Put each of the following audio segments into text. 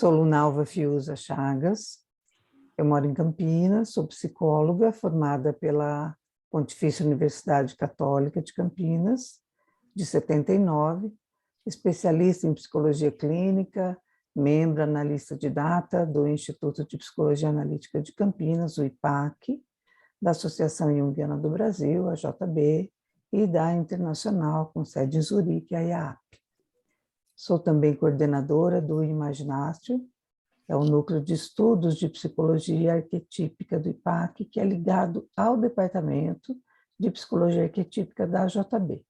Sou Lunalva Fiuza Chagas, eu moro em Campinas, sou psicóloga formada pela Pontifícia Universidade Católica de Campinas, de 79, especialista em psicologia clínica, membro analista de data do Instituto de Psicologia Analítica de Campinas, o IPAC, da Associação Junguiana do Brasil, a JB, e da Internacional, com sede em Zurique, a IAAP. Sou também coordenadora do Imaginácio, é o núcleo de estudos de psicologia arquetípica do IPAC, que é ligado ao Departamento de Psicologia Arquetípica da JB.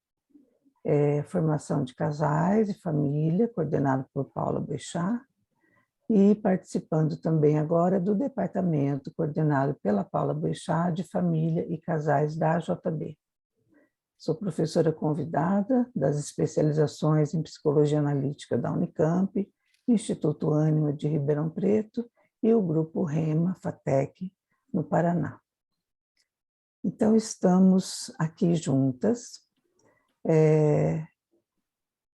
Formação de casais e família, coordenado por Paula Bechar, e participando também agora do departamento coordenado pela Paula Bechar de família e casais da JB. Sou professora convidada das especializações em Psicologia Analítica da Unicamp, Instituto Ânima de Ribeirão Preto e o Grupo REMA, FATEC, no Paraná. Então, estamos aqui juntas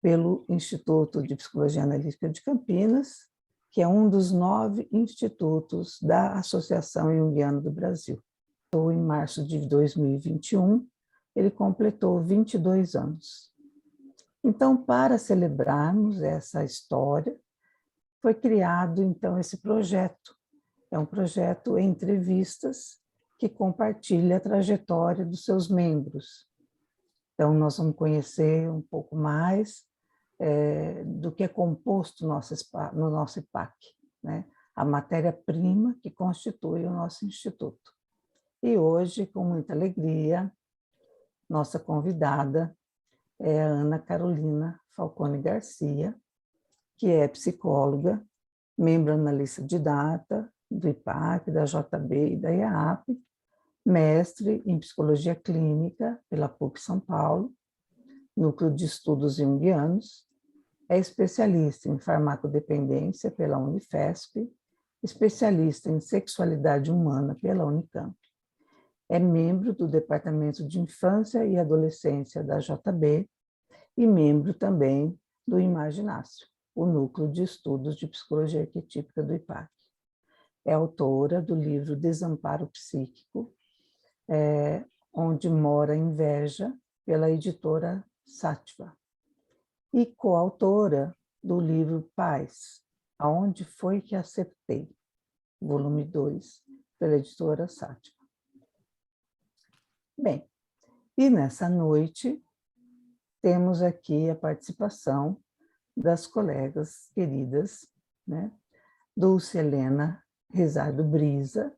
pelo Instituto de Psicologia Analítica de Campinas, que é um dos 9 institutos da Associação Junguiana do Brasil. Em março de 2021, ele completou 22 anos. Então, para celebrarmos essa história, foi criado, então, esse projeto. É um projeto entrevistas que compartilha a trajetória dos seus membros. Então, nós vamos conhecer um pouco mais do que é composto no nosso IPAC, né? A matéria-prima que constitui o nosso instituto. E hoje, com muita alegria, nossa convidada é a Ana Carolina Falcone Garcia, que é psicóloga, membro analista de data do IPAC, da JB e da IAAP, mestre em psicologia clínica pela PUC São Paulo, núcleo de estudos junguianos, é especialista em farmacodependência pela Unifesp, especialista em sexualidade humana pela Unicamp. É membro do Departamento de Infância e Adolescência da JB e membro também do Imaginácio, o núcleo de estudos de psicologia arquetípica do IPAC. É autora do livro Desamparo Psíquico, Onde Mora a Inveja, pela editora Sátiva. E coautora do livro Paz, Aonde Foi que Acertei, volume 2, pela editora Sátiva. Bem, e nessa noite temos aqui a participação das colegas queridas, né? Dulce Helena Rizardo Brisa,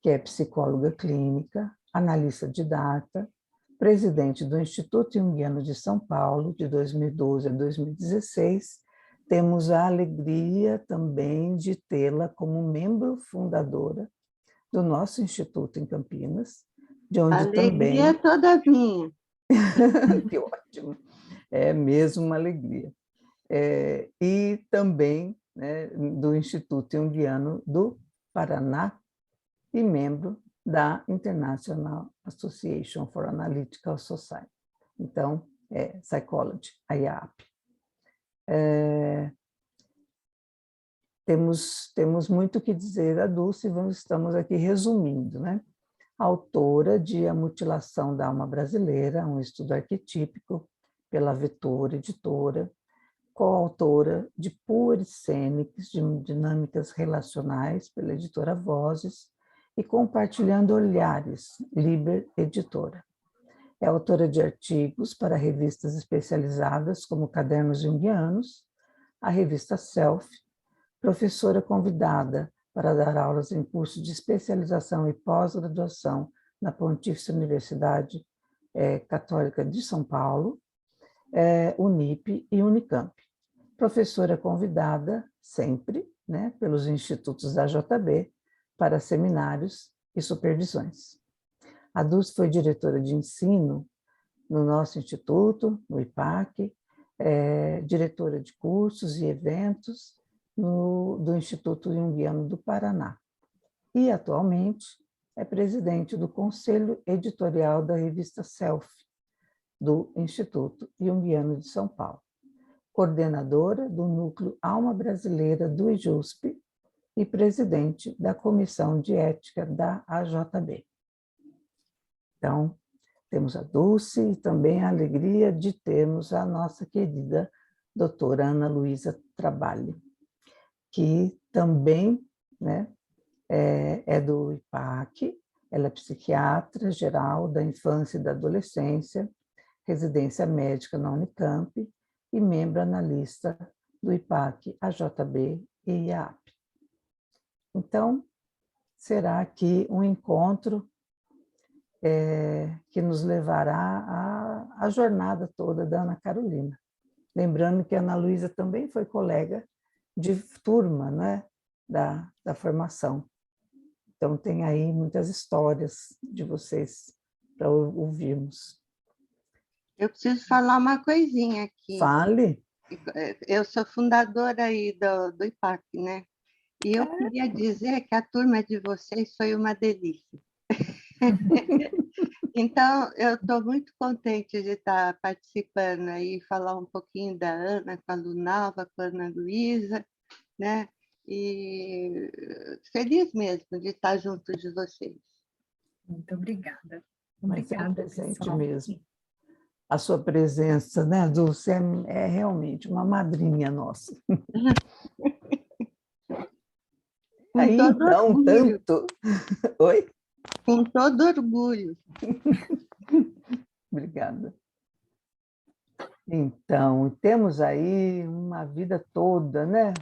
que é psicóloga clínica, analista de data, presidente do Instituto Junguiano de São Paulo, de 2012 a 2016. Temos a alegria também de tê-la como membro fundadora do nosso Instituto em Campinas, de onde alegria também... toda minha. Que ótimo, é mesmo uma alegria. E também, né, do Instituto Junguiano do Paraná e membro da International Association for Analytical Society. Então, Psychology, a IAAP. Temos muito o que dizer da Dulce, estamos aqui resumindo, né? Autora de A Mutilação da Alma Brasileira, um estudo arquetípico, pela Vetor Editora, coautora de Puericênicas, de Dinâmicas Relacionais, pela editora Vozes, e Compartilhando Olhares, Liber Editora. É autora de artigos para revistas especializadas como Cadernos Junguianos, a revista Self, professora convidada para dar aulas em curso de especialização e pós-graduação na Pontifícia Universidade Católica de São Paulo, Unip e Unicamp. Professora convidada sempre, né, pelos institutos da JB para seminários e supervisões. A Dulce foi diretora de ensino no nosso instituto, no IPAC, diretora de cursos e eventos do Instituto Junguiano do Paraná. E, atualmente, é presidente do Conselho Editorial da revista Self, do Instituto Junguiano de São Paulo. coordenadora do Núcleo Alma Brasileira do IJUSP e presidente da Comissão de Ética da AJB. Então, temos a Dulce e também a alegria de termos a nossa querida doutora Ana Luísa Trabalho, que também, né, é do IPAC, ela é psiquiatra geral da infância e da adolescência, residência médica na Unicamp e membro analista do IPAC, AJB e IAP. Então, será aqui um encontro que nos levará à jornada toda da Ana Carolina. Lembrando que a Ana Luísa também foi colega de turma, né, da formação. Então, tem aí muitas histórias de vocês para ouvirmos. Eu preciso falar uma coisinha aqui. Fale. Eu sou fundadora aí do IPAC, né? E eu queria dizer que a turma de vocês foi uma delícia. Então, eu estou muito contente de estar participando aí, falar um pouquinho da Ana, com a Lunalva, com a Ana Luísa, né? E feliz mesmo de estar junto de vocês. Muito obrigada. Mas é um Obrigada, presente pessoal. mesmo. A sua presença, né, Dulce, é realmente uma madrinha nossa. Aí, então, orgulho. tanto... Oi? Com todo orgulho. Obrigada. Então, temos aí uma vida toda, né,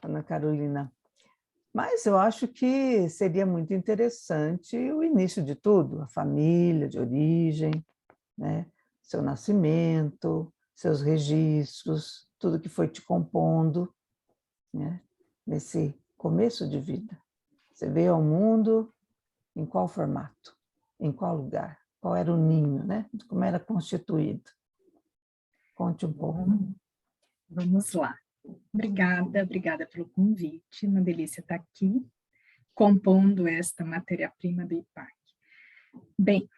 Ana Carolina? Mas eu acho que seria muito interessante o início de tudo, a família de origem, né, seu nascimento, seus registros, tudo que foi te compondo, né, nesse começo de vida. Você veio ao mundo em qual formato? Em qual lugar? Qual era o ninho, né? Como era constituído? Conte um pouco. Vamos lá. Obrigada pelo convite. Uma delícia estar aqui, compondo esta matéria-prima do IPAC. Bem,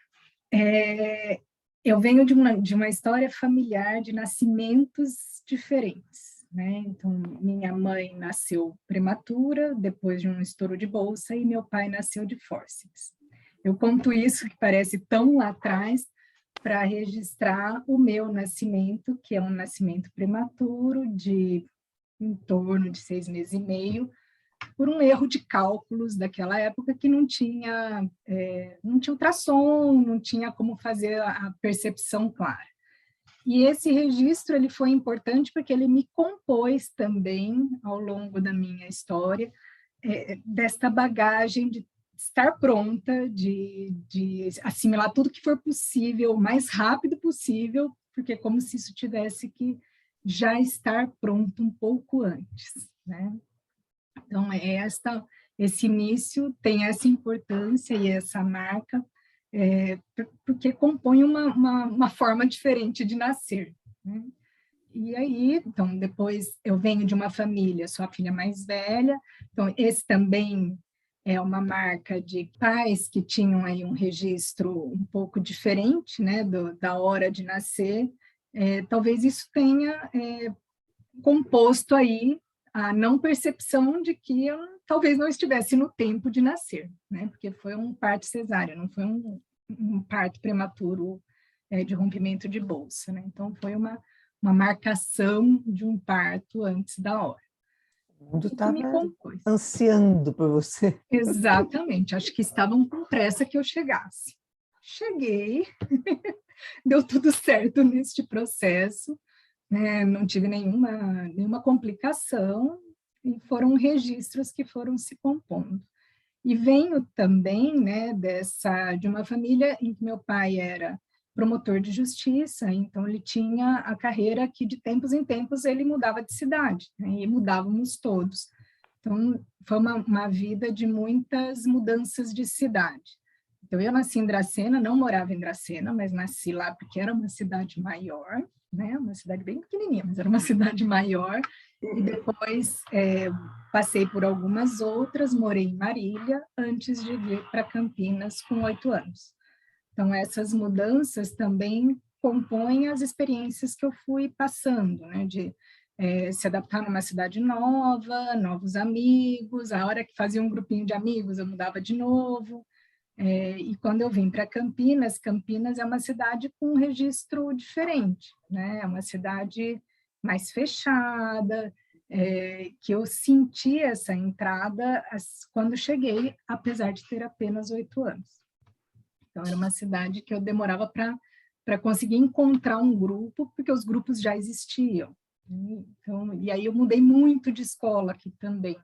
eu venho de uma história familiar de nascimentos diferentes, né? Então, minha mãe nasceu prematura, depois de um estouro de bolsa, e meu pai nasceu de fórceps. Eu conto isso, que parece tão lá atrás, para registrar o meu nascimento, que é um nascimento prematuro, de em torno de 6 meses e meio, por um erro de cálculos daquela época que não tinha ultrassom, não tinha como fazer a percepção clara. E esse registro ele foi importante porque ele me compôs também, ao longo da minha história, desta bagagem de estar pronta, de assimilar tudo que for possível, o mais rápido possível, porque é como se isso tivesse que já estar pronto um pouco antes, né? Então, esse início tem essa importância e essa marca, porque compõe uma forma diferente de nascer, né? E aí, então, depois eu venho de uma família, sou a filha mais velha, então esse também é uma marca de pais que tinham aí um registro um pouco diferente, né, da hora de nascer. Talvez isso tenha composto aí a não percepção de que eu talvez não estivesse no tempo de nascer, né, porque foi um parto cesárea, não foi um parto prematuro de rompimento de bolsa, né, então foi uma marcação de um parto antes da hora. O mundo estava me compôs. ansiando por você. Exatamente, acho que estavam com pressa que eu chegasse. Cheguei, deu tudo certo neste processo, né? Não tive nenhuma complicação, e foram registros que foram se compondo. E venho também, né, de uma família em que meu pai era promotor de justiça, então ele tinha a carreira que de tempos em tempos ele mudava de cidade, né, e mudávamos todos. Então, foi uma vida de muitas mudanças de cidade. Então, eu nasci em Dracena, não morava em Dracena, mas nasci lá porque era uma cidade maior, né, uma cidade bem pequenininha, mas era uma cidade maior, e depois passei por algumas outras, morei em Marília, antes de vir para Campinas com 8 anos. Então, essas mudanças também compõem as experiências que eu fui passando, né? De se adaptar numa cidade nova, novos amigos, a hora que fazia um grupinho de amigos, eu mudava de novo. E quando eu vim para Campinas, Campinas é uma cidade com um registro diferente, né? É uma cidade mais fechada, que eu senti essa entrada quando cheguei, apesar de ter apenas 8 anos. Então, era uma cidade que eu demorava para conseguir encontrar um grupo, porque os grupos já existiam. Então, e aí eu mudei muito de escola aqui também,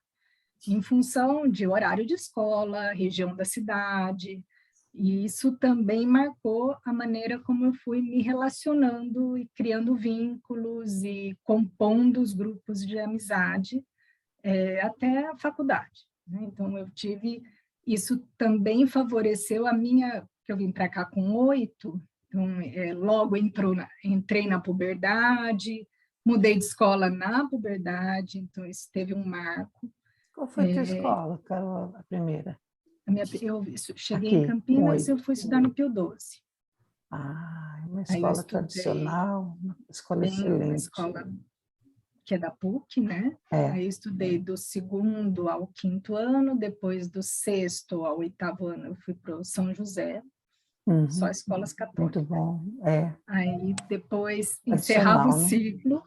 em função de horário de escola, região da cidade, e isso também marcou a maneira como eu fui me relacionando e criando vínculos e compondo os grupos de amizade até a faculdade, né? Então, isso também favoreceu a minha, que eu vim para cá com 8, então, logo entrei na puberdade, mudei de escola na puberdade, então isso teve um marco. Qual foi a tua escola, Carol, a primeira? Eu cheguei Aqui, em Campinas, com eu fui estudar no Pio XII. uma Aí eu escola estudei tradicional, uma escola uma excelente. escola que é da PUC, né? Aí eu estudei do 2º ao 5º ano, depois do 6º ao 8º ano eu fui para o São José, só escolas católicas. Muito bom, Aí depois encerrava o tradicional, né? ciclo,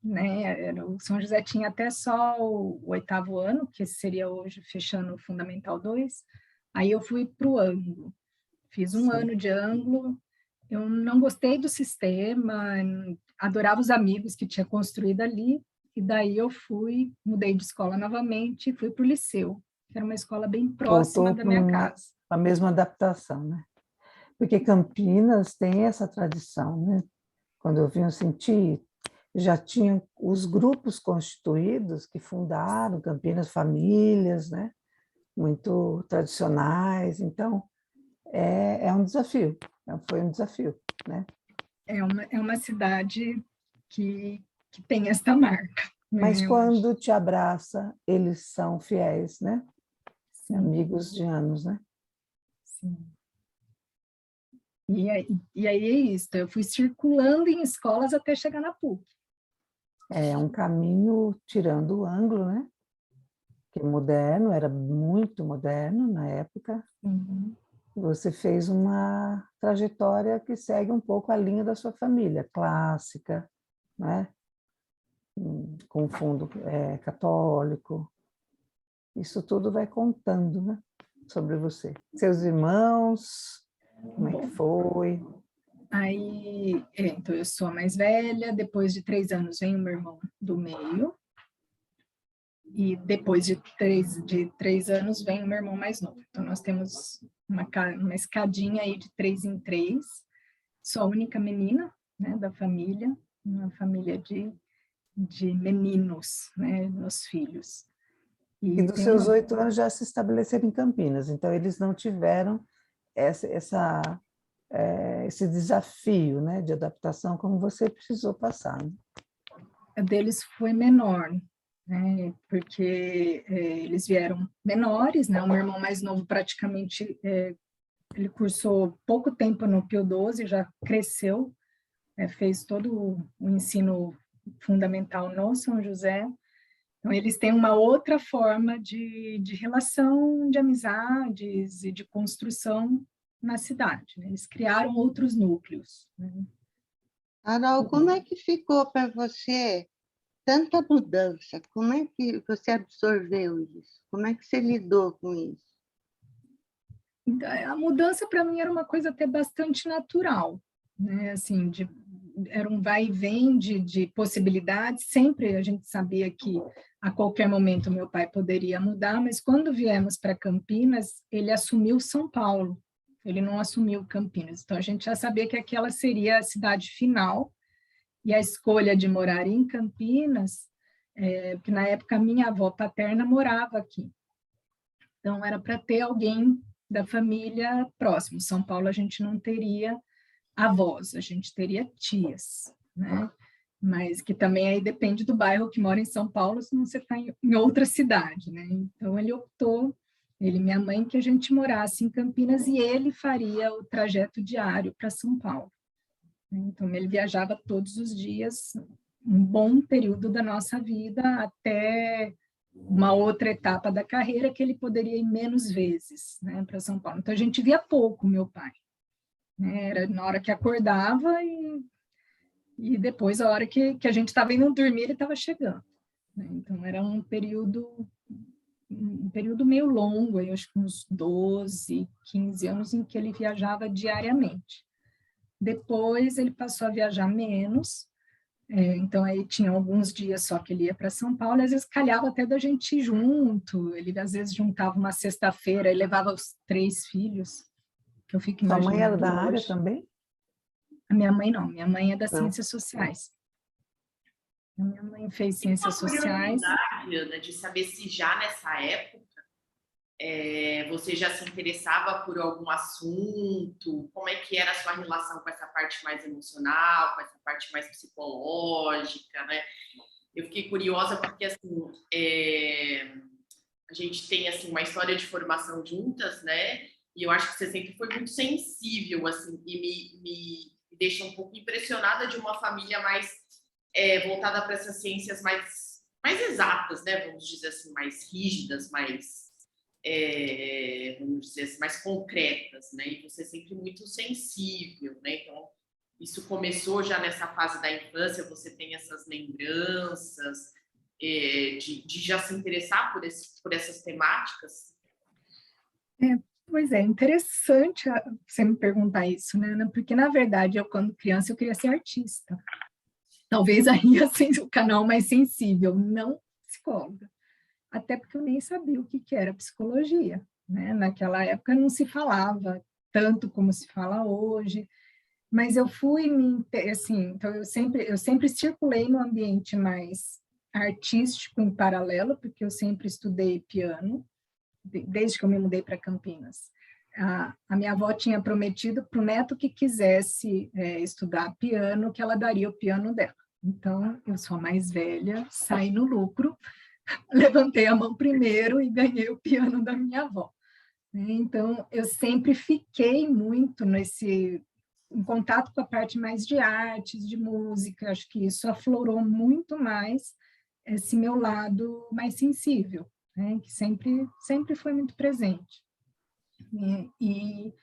né? O São José tinha até só o 8º ano, que seria hoje fechando o Fundamental 2. Aí eu fui para o Anglo, fiz um ano de Anglo. Eu não gostei do sistema, adorava os amigos que tinha construído ali, e daí eu mudei de escola novamente e fui para o Liceu, que era uma escola bem próxima Voltou da para minha casa. a mesma adaptação, né? Porque Campinas tem essa tradição, né? Quando eu vim, eu senti, já tinham os grupos constituídos que fundaram Campinas, famílias, né? Muito tradicionais, então é um desafio, foi um desafio, né? É uma cidade que tem esta marca. Mas Né? quando te abraça, eles são fiéis, né? Sim, Amigos de anos, né? sim. E aí é isso, eu fui circulando em escolas até chegar na PUC. É um caminho tirando o ângulo, né? Que é moderno, era muito moderno na época. Uhum. Você fez uma trajetória que segue um pouco a linha da sua família, clássica, né? Com fundo católico. Isso tudo vai contando, né? Sobre você. Seus irmãos, como é que foi? Aí, então eu sou a mais velha, depois de 3 anos vem o meu irmão do meio, e depois de 3 anos vem o meu irmão mais novo. Então nós temos uma escadinha aí de 3 em 3, sou a única menina, né, da família, uma família de meninos, né, meus filhos. E dos tem seus 8 anos já se estabeleceram em Campinas, então eles não tiveram esse desafio, né, de adaptação como você precisou passar. Né? A deles foi menor, né, porque eles vieram menores, né, o meu irmão mais novo praticamente, ele cursou pouco tempo no Pio XII, já cresceu, fez todo o ensino fundamental no São José. Então, eles têm uma outra forma de relação, de amizades e de construção na cidade. Né? Eles criaram outros núcleos. Né? Carol, como é que ficou para você tanta mudança? Como é que você absorveu isso? Como é que você lidou com isso? Então, a mudança, para mim, era uma coisa até bastante natural. Né? Assim, era um vai e vem de possibilidades. Sempre a gente sabia que a qualquer momento meu pai poderia mudar, mas quando viemos para Campinas, ele assumiu São Paulo, ele não assumiu Campinas. Então a gente já sabia que aquela seria a cidade final, e a escolha de morar em Campinas, porque na época minha avó paterna morava aqui. Então era para ter alguém da família próximo. São Paulo a gente não teria avós, a gente teria tias, né? Mas que também aí depende do bairro que mora em São Paulo, se não você está em outra cidade, né? Então ele optou, ele e minha mãe, que a gente morasse em Campinas e ele faria o trajeto diário para São Paulo. Então, ele viajava todos os dias, um bom período da nossa vida, até uma outra etapa da carreira que ele poderia ir menos vezes, né, para São Paulo. Então, a gente via pouco meu pai, né? Era na hora que acordava e depois, a hora que a gente estava indo dormir, ele estava chegando, né? Então, era um período meio longo, eu acho que uns 12, 15 anos, em que ele viajava diariamente. Depois, ele passou a viajar menos, então aí tinha alguns dias só que ele ia para São Paulo, e às vezes calhava até da gente ir junto, ele às vezes juntava uma sexta-feira e levava os 3 filhos, que eu fico Sua mãe era imaginando da área hoje. também? A minha mãe não, minha mãe é das Não. ciências sociais. A minha mãe fez Tem uma ciências sociais. curiosidade, Ana, de saber se já nessa época você já se interessava por algum assunto, como é que era a sua relação com essa parte mais emocional, com essa parte mais psicológica, né? Eu fiquei curiosa porque, assim, a gente tem, assim, uma história de formação juntas, né? E eu acho que você sempre foi muito sensível, assim, e me deixa um pouco impressionada de uma família mais voltada para essas ciências mais exatas, né? Vamos dizer assim, mais rígidas, mais vamos dizer assim, mais concretas, né? E você é sempre muito sensível, né? Então, isso começou já nessa fase da infância, você tem essas lembranças de já se interessar por essas temáticas? Pois é, interessante você me perguntar isso, né, Ana? Porque, na verdade, eu, quando criança, eu queria ser artista. Talvez aí ia ser o canal mais sensível, não psicóloga. Até porque eu nem sabia o que era psicologia, né? Naquela época não se falava tanto como se fala hoje, mas eu fui assim, então eu sempre circulei no ambiente mais artístico em paralelo, porque eu sempre estudei piano, desde que eu me mudei para Campinas. A minha avó tinha prometido para o neto que quisesse estudar piano, que ela daria o piano dela. Então, eu sou a mais velha, saí no lucro, levantei a mão primeiro e ganhei o piano da minha avó. Então, eu sempre fiquei muito em contato com a parte mais de artes, de música, acho que isso aflorou muito mais esse meu lado mais sensível, né? Que sempre foi muito presente. E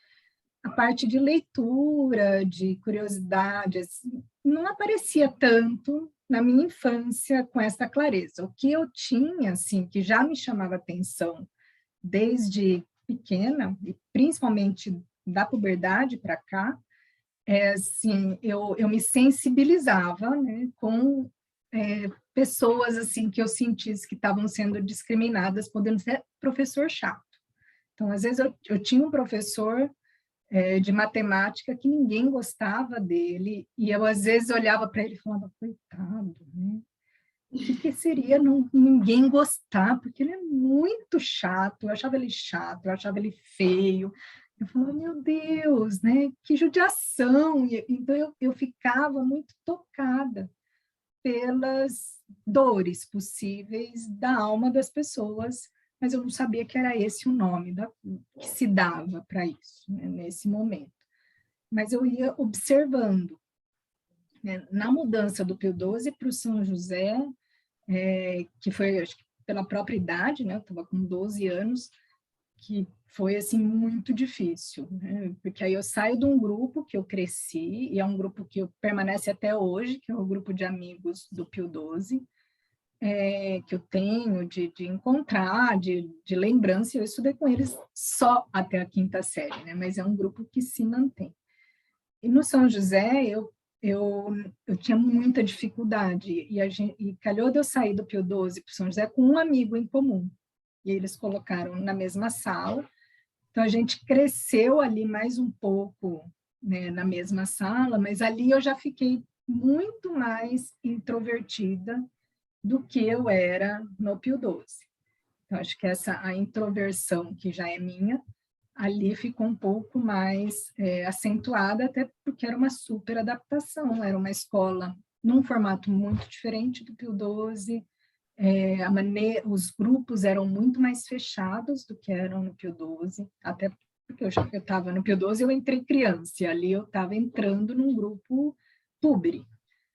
a parte de leitura, de curiosidade, assim, não aparecia tanto na minha infância com essa clareza. O que eu tinha, assim, que já me chamava atenção desde pequena, e principalmente da puberdade para cá, assim, eu me sensibilizava, né, com pessoas assim que eu sentisse que estavam sendo discriminadas, podendo ser professor chato. Então, às vezes, eu tinha um professor de matemática que ninguém gostava dele, e eu, às vezes, olhava para ele e falava, coitado, né? O que seria ninguém gostar? Porque ele é muito chato, eu achava ele chato, eu achava ele feio. Eu falava, meu Deus, né? Que judiação! Então, eu ficava muito tocada pelas dores possíveis da alma das pessoas, mas eu não sabia que era esse o nome que se dava para isso, né, nesse momento. Mas eu ia observando, né, na mudança do Pio XII para o São José, que foi, acho que pela própria idade, né, eu estava com 12 anos, que foi assim muito difícil, né? Porque aí eu saio de um grupo que eu cresci, e é um grupo que permanece até hoje, que é o grupo de amigos do Pio XII, que eu tenho de encontrar, de lembrança. Eu estudei com eles só até a 5ª série, né? Mas é um grupo que se mantém. E no São José, eu tinha muita dificuldade, e calhou de eu sair do Pio XII para o São José com um amigo em comum, e eles colocaram na mesma sala. Então, a gente cresceu ali mais um pouco, né, na mesma sala, mas ali eu já fiquei muito mais introvertida do que eu era no Pio XII. Então, acho que a introversão, que já é minha, ali ficou um pouco mais acentuada, até porque era uma super adaptação, era uma escola num formato muito diferente do Pio XII, os grupos eram muito mais fechados do que eram no Pio XII, até porque eu estava no Pio 12, eu entrei criança, e ali eu estava entrando num grupo publi,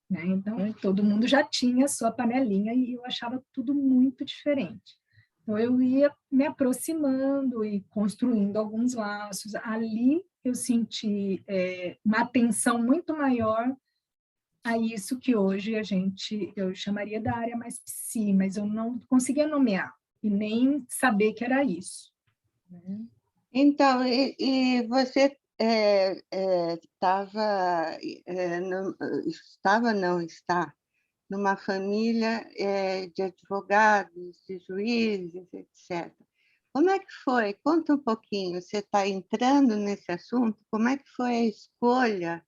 né? Então, todo mundo já tinha a sua panelinha e eu achava tudo muito diferente. Então, eu ia me aproximando e construindo alguns laços. Ali, eu senti uma atenção muito maior a isso que hoje eu chamaria da área mais psi, mas eu não conseguia nomear e nem saber que era isso, né? Então, e você está numa família de advogados, de juízes, etc. Como é que foi? Conta um pouquinho. Você está entrando nesse assunto? Como é que foi a escolha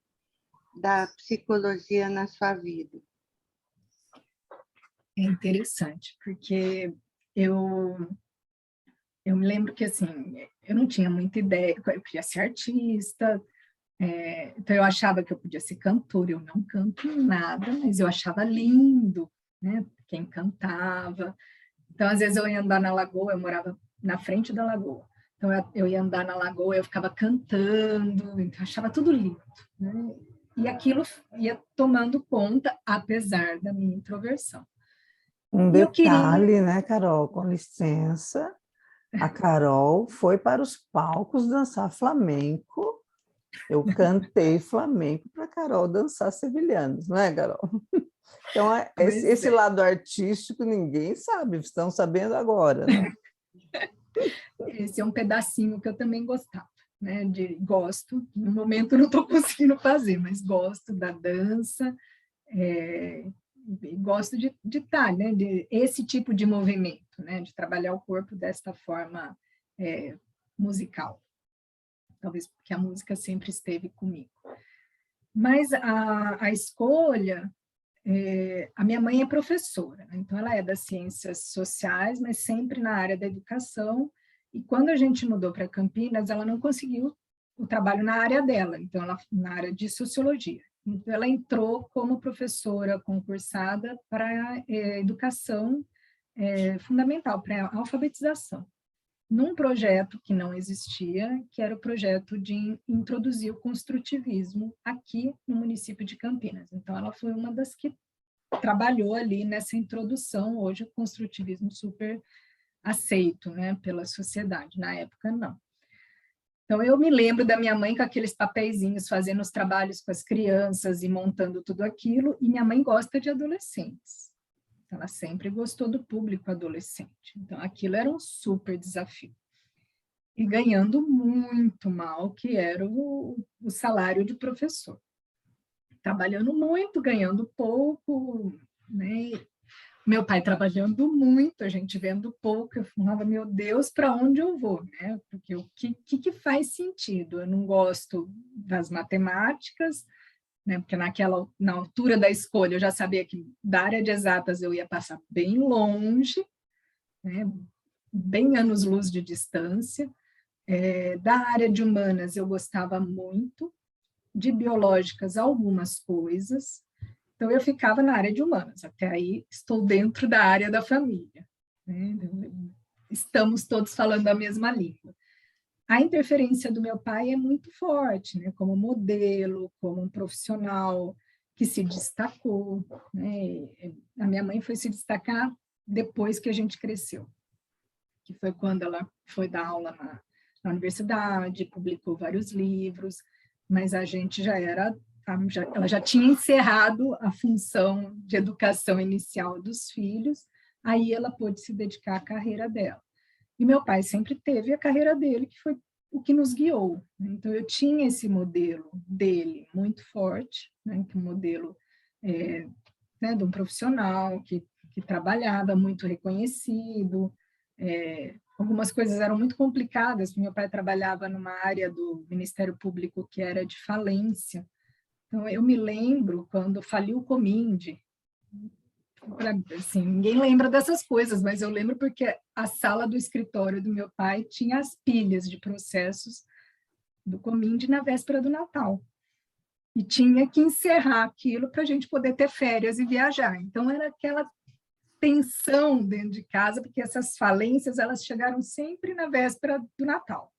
da psicologia na sua vida? É interessante, porque eu me lembro que, assim, eu não tinha muita ideia, eu queria ser artista, então eu achava que eu podia ser cantora, eu não canto nada, mas eu achava lindo, né, quem cantava. Então, às vezes eu ia andar na lagoa, eu morava na frente da lagoa, então eu ia andar na lagoa, eu ficava cantando, então eu achava tudo lindo, né? E aquilo ia tomando conta, apesar da minha introversão. Um E eu queria... detalhe, né, Carol? Com licença, a Carol foi para os palcos dançar flamenco. Eu cantei flamenco para a Carol dançar sevilhanos, não é, Carol? Então, esse lado artístico ninguém sabe, estão sabendo agora, né? Esse é um pedacinho que eu também gostava, né? Gosto, no momento não estou conseguindo fazer, mas gosto da dança, gosto de estar, né? De esse tipo de movimento, né? De trabalhar o corpo desta forma musical. Talvez porque a música sempre esteve comigo. Mas a escolha... a minha mãe é professora, né? Então ela é das ciências sociais, mas sempre na área da educação. E quando a gente mudou para Campinas, ela não conseguiu o trabalho na área dela, então ela na área de sociologia. Então ela entrou como professora concursada para educação fundamental, para alfabetização, num projeto que não existia, que era o projeto de introduzir o construtivismo aqui no município de Campinas. Então, ela foi uma das que trabalhou ali nessa introdução, hoje o construtivismo super aceito, né, pela sociedade, na época não. Então, eu me lembro da minha mãe com aqueles papeizinhos, fazendo os trabalhos com as crianças e montando tudo aquilo, e minha mãe gosta de adolescentes. Ela sempre gostou do público adolescente. Então, aquilo era um super desafio. E ganhando muito mal, que era o salário de professor. Trabalhando muito, ganhando pouco, né? Meu pai trabalhando muito, a gente vendo pouco. Eu falava, meu Deus, para onde eu vou? Né? Porque o que faz sentido? Eu não gosto das matemáticas, né? Porque na altura da escolha eu já sabia que da área de exatas eu ia passar bem longe, né? Bem anos-luz de distância. Da área de humanas eu gostava muito, de biológicas algumas coisas, então eu ficava na área de humanas, até aí estou dentro da área da família, né? Estamos todos falando a mesma língua. A interferência do meu pai é muito forte, né? Como modelo, como um profissional que se destacou, né? A minha mãe foi se destacar depois que a gente cresceu, que foi quando ela foi dar aula na universidade, publicou vários livros, mas a gente ela já tinha encerrado a função de educação inicial dos filhos, aí ela pôde se dedicar à carreira dela. E meu pai sempre teve a carreira dele, que foi o que nos guiou. Então, eu tinha esse modelo dele muito forte, né, que é um modelo né, de um profissional que trabalhava, muito reconhecido. Algumas coisas eram muito complicadas. Meu pai trabalhava numa área do Ministério Público que era de falência. Então, eu me lembro quando faliu o Cominde. Assim, ninguém lembra dessas coisas, mas eu lembro porque a sala do escritório do meu pai tinha as pilhas de processos do Cominde na véspera do Natal. E tinha que encerrar aquilo para a gente poder ter férias e viajar. Então, era aquela tensão dentro de casa, porque essas falências elas chegaram sempre na véspera do Natal.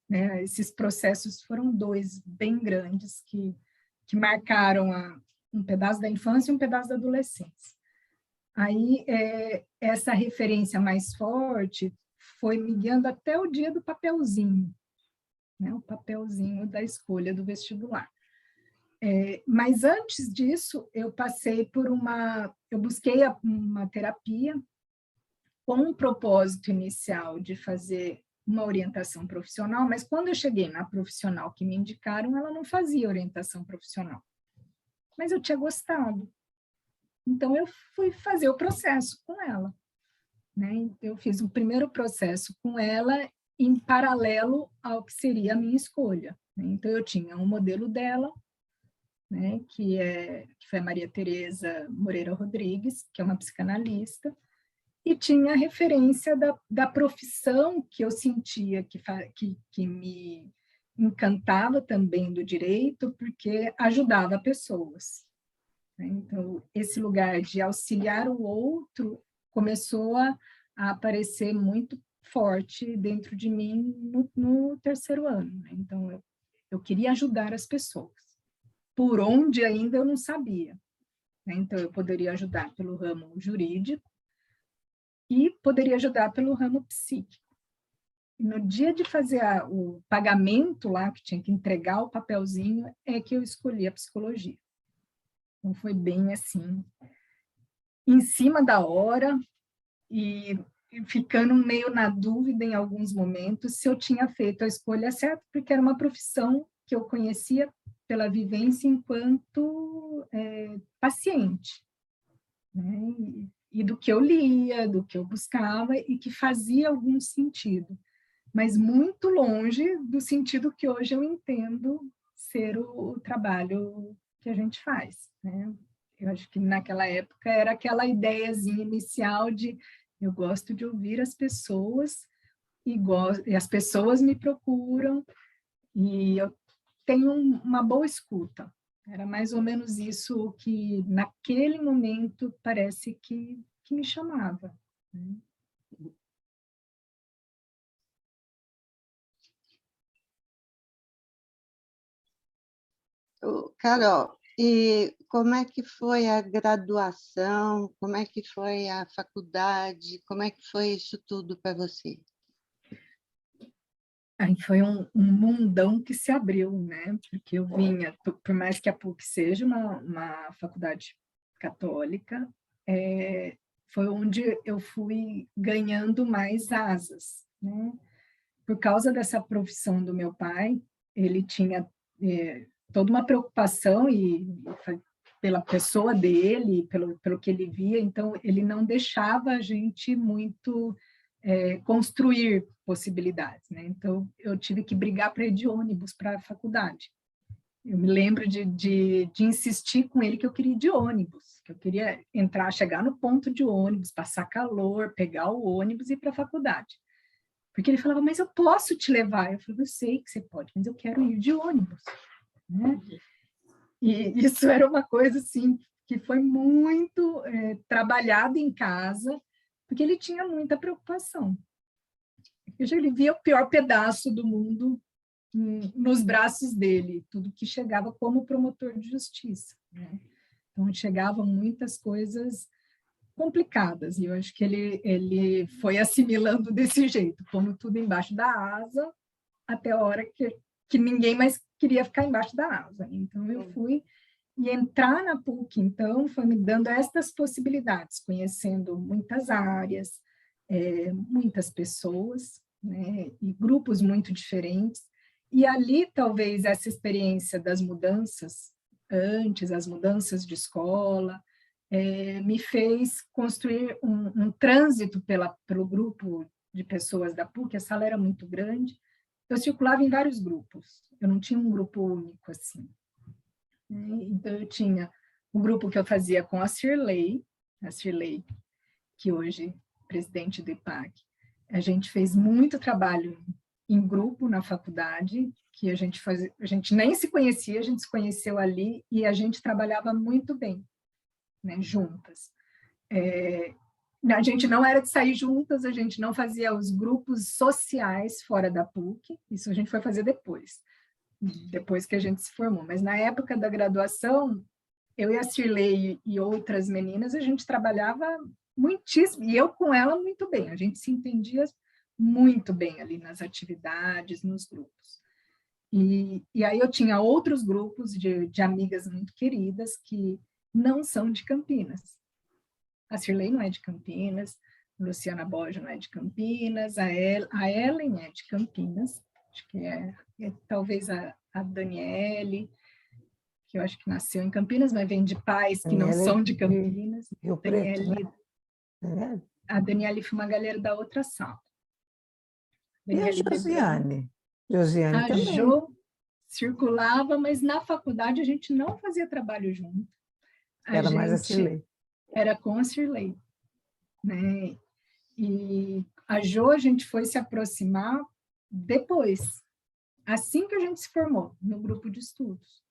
né? Esses processos foram dois bem grandes que marcaram um pedaço da infância e um pedaço da adolescência. Aí, essa referência mais forte foi me guiando até o dia do papelzinho, né? O papelzinho da escolha do vestibular. Mas antes disso, eu busquei uma terapia com um propósito inicial de fazer uma orientação profissional, mas quando eu cheguei na profissional que me indicaram, ela não fazia orientação profissional. Mas eu tinha gostado. Então, eu fui fazer o processo com ela, né? Eu fiz o primeiro processo com ela em paralelo ao que seria a minha escolha, né? Então, eu tinha um modelo dela, né, que foi a Maria Tereza Moreira Rodrigues, que é uma psicanalista, e tinha a referência da profissão que eu sentia que me encantava também do direito, porque ajudava pessoas, né? Então, esse lugar de auxiliar o outro começou a aparecer muito forte dentro de mim no terceiro ano, né? Então, eu queria ajudar as pessoas. Por onde ainda eu não sabia, né? Então, eu poderia ajudar pelo ramo jurídico e poderia ajudar pelo ramo psíquico. E no dia de fazer o pagamento lá, que tinha que entregar o papelzinho, é que eu escolhi a psicologia. Então, foi bem assim, em cima da hora e ficando meio na dúvida em alguns momentos se eu tinha feito a escolha certa, porque era uma profissão que eu conhecia pela vivência enquanto paciente, né? E do que eu lia, do que eu buscava e que fazia algum sentido, mas muito longe do sentido que hoje eu entendo ser o trabalho que a gente faz, né? Eu acho que naquela época era aquela ideiazinha inicial de eu gosto de ouvir as pessoas e as pessoas me procuram e eu tenho uma boa escuta. Era mais ou menos isso que, naquele momento, parece que me chamava, né? Carol, e como é que foi a graduação? Como é que foi a faculdade? Como é que foi isso tudo para você? Aí foi um mundão que se abriu, né? Porque eu vinha, por mais que a PUC seja uma faculdade católica, foi onde eu fui ganhando mais asas, né? Por causa dessa profissão do meu pai, ele tinha toda uma preocupação pela pessoa dele, pelo que ele via, então ele não deixava a gente muito construir possibilidades, né? Então eu tive que brigar para ir de ônibus para a faculdade. Eu me lembro de insistir com ele que eu queria ir de ônibus, que eu queria chegar no ponto de ônibus, passar calor, pegar o ônibus e ir para a faculdade. Porque ele falava, mas eu posso te levar. Eu falei, eu sei que você pode, mas eu quero ir de ônibus, né? E isso era uma coisa, assim, que foi muito trabalhado em casa, porque ele tinha muita preocupação. Ele via o pior pedaço do mundo nos braços dele, tudo que chegava como promotor de justiça, né? Então, chegavam muitas coisas complicadas, e eu acho que ele foi assimilando desse jeito, como tudo embaixo da asa, até a hora que ninguém mais queria ficar embaixo da asa. Então, eu fui, e entrar na PUC, então, foi me dando estas possibilidades, conhecendo muitas áreas, muitas pessoas, né, e grupos muito diferentes, e ali, talvez, essa experiência das mudanças, as mudanças de escola, me fez construir um trânsito pelo grupo de pessoas da PUC. A sala era muito grande, eu circulava em vários grupos, eu não tinha um grupo único assim, né? Então eu tinha o grupo que eu fazia com a Cirlei, que hoje é presidente do IPAC. A gente fez muito trabalho em grupo na faculdade, que a gente nem se conhecia, a gente se conheceu ali e a gente trabalhava muito bem, né, juntas. A gente não era de sair juntas, a gente não fazia os grupos sociais fora da PUC, isso a gente foi fazer depois que a gente se formou. Mas na época da graduação, eu e a Cirlei e outras meninas, a gente trabalhava muitíssimo, e eu com ela muito bem, a gente se entendia muito bem ali nas atividades, nos grupos. E aí eu tinha outros grupos de amigas muito queridas que não são de Campinas. A Cirlei não é de Campinas, a Luciana Borges não é de Campinas, a Ellen é de Campinas, acho que é talvez a Daniele, que eu acho que nasceu em Campinas, mas vem de pais que não são de Campinas. Rio Preto, né? A Daniele foi uma galera da outra sala. E a Josiane? Josiane a também. Jo circulava, mas na faculdade a gente não fazia trabalho junto. Era mais a Cirlei. Era com a Cirlei, né? E a Jo a gente foi se aproximar depois, assim que a gente se formou no grupo de estudos.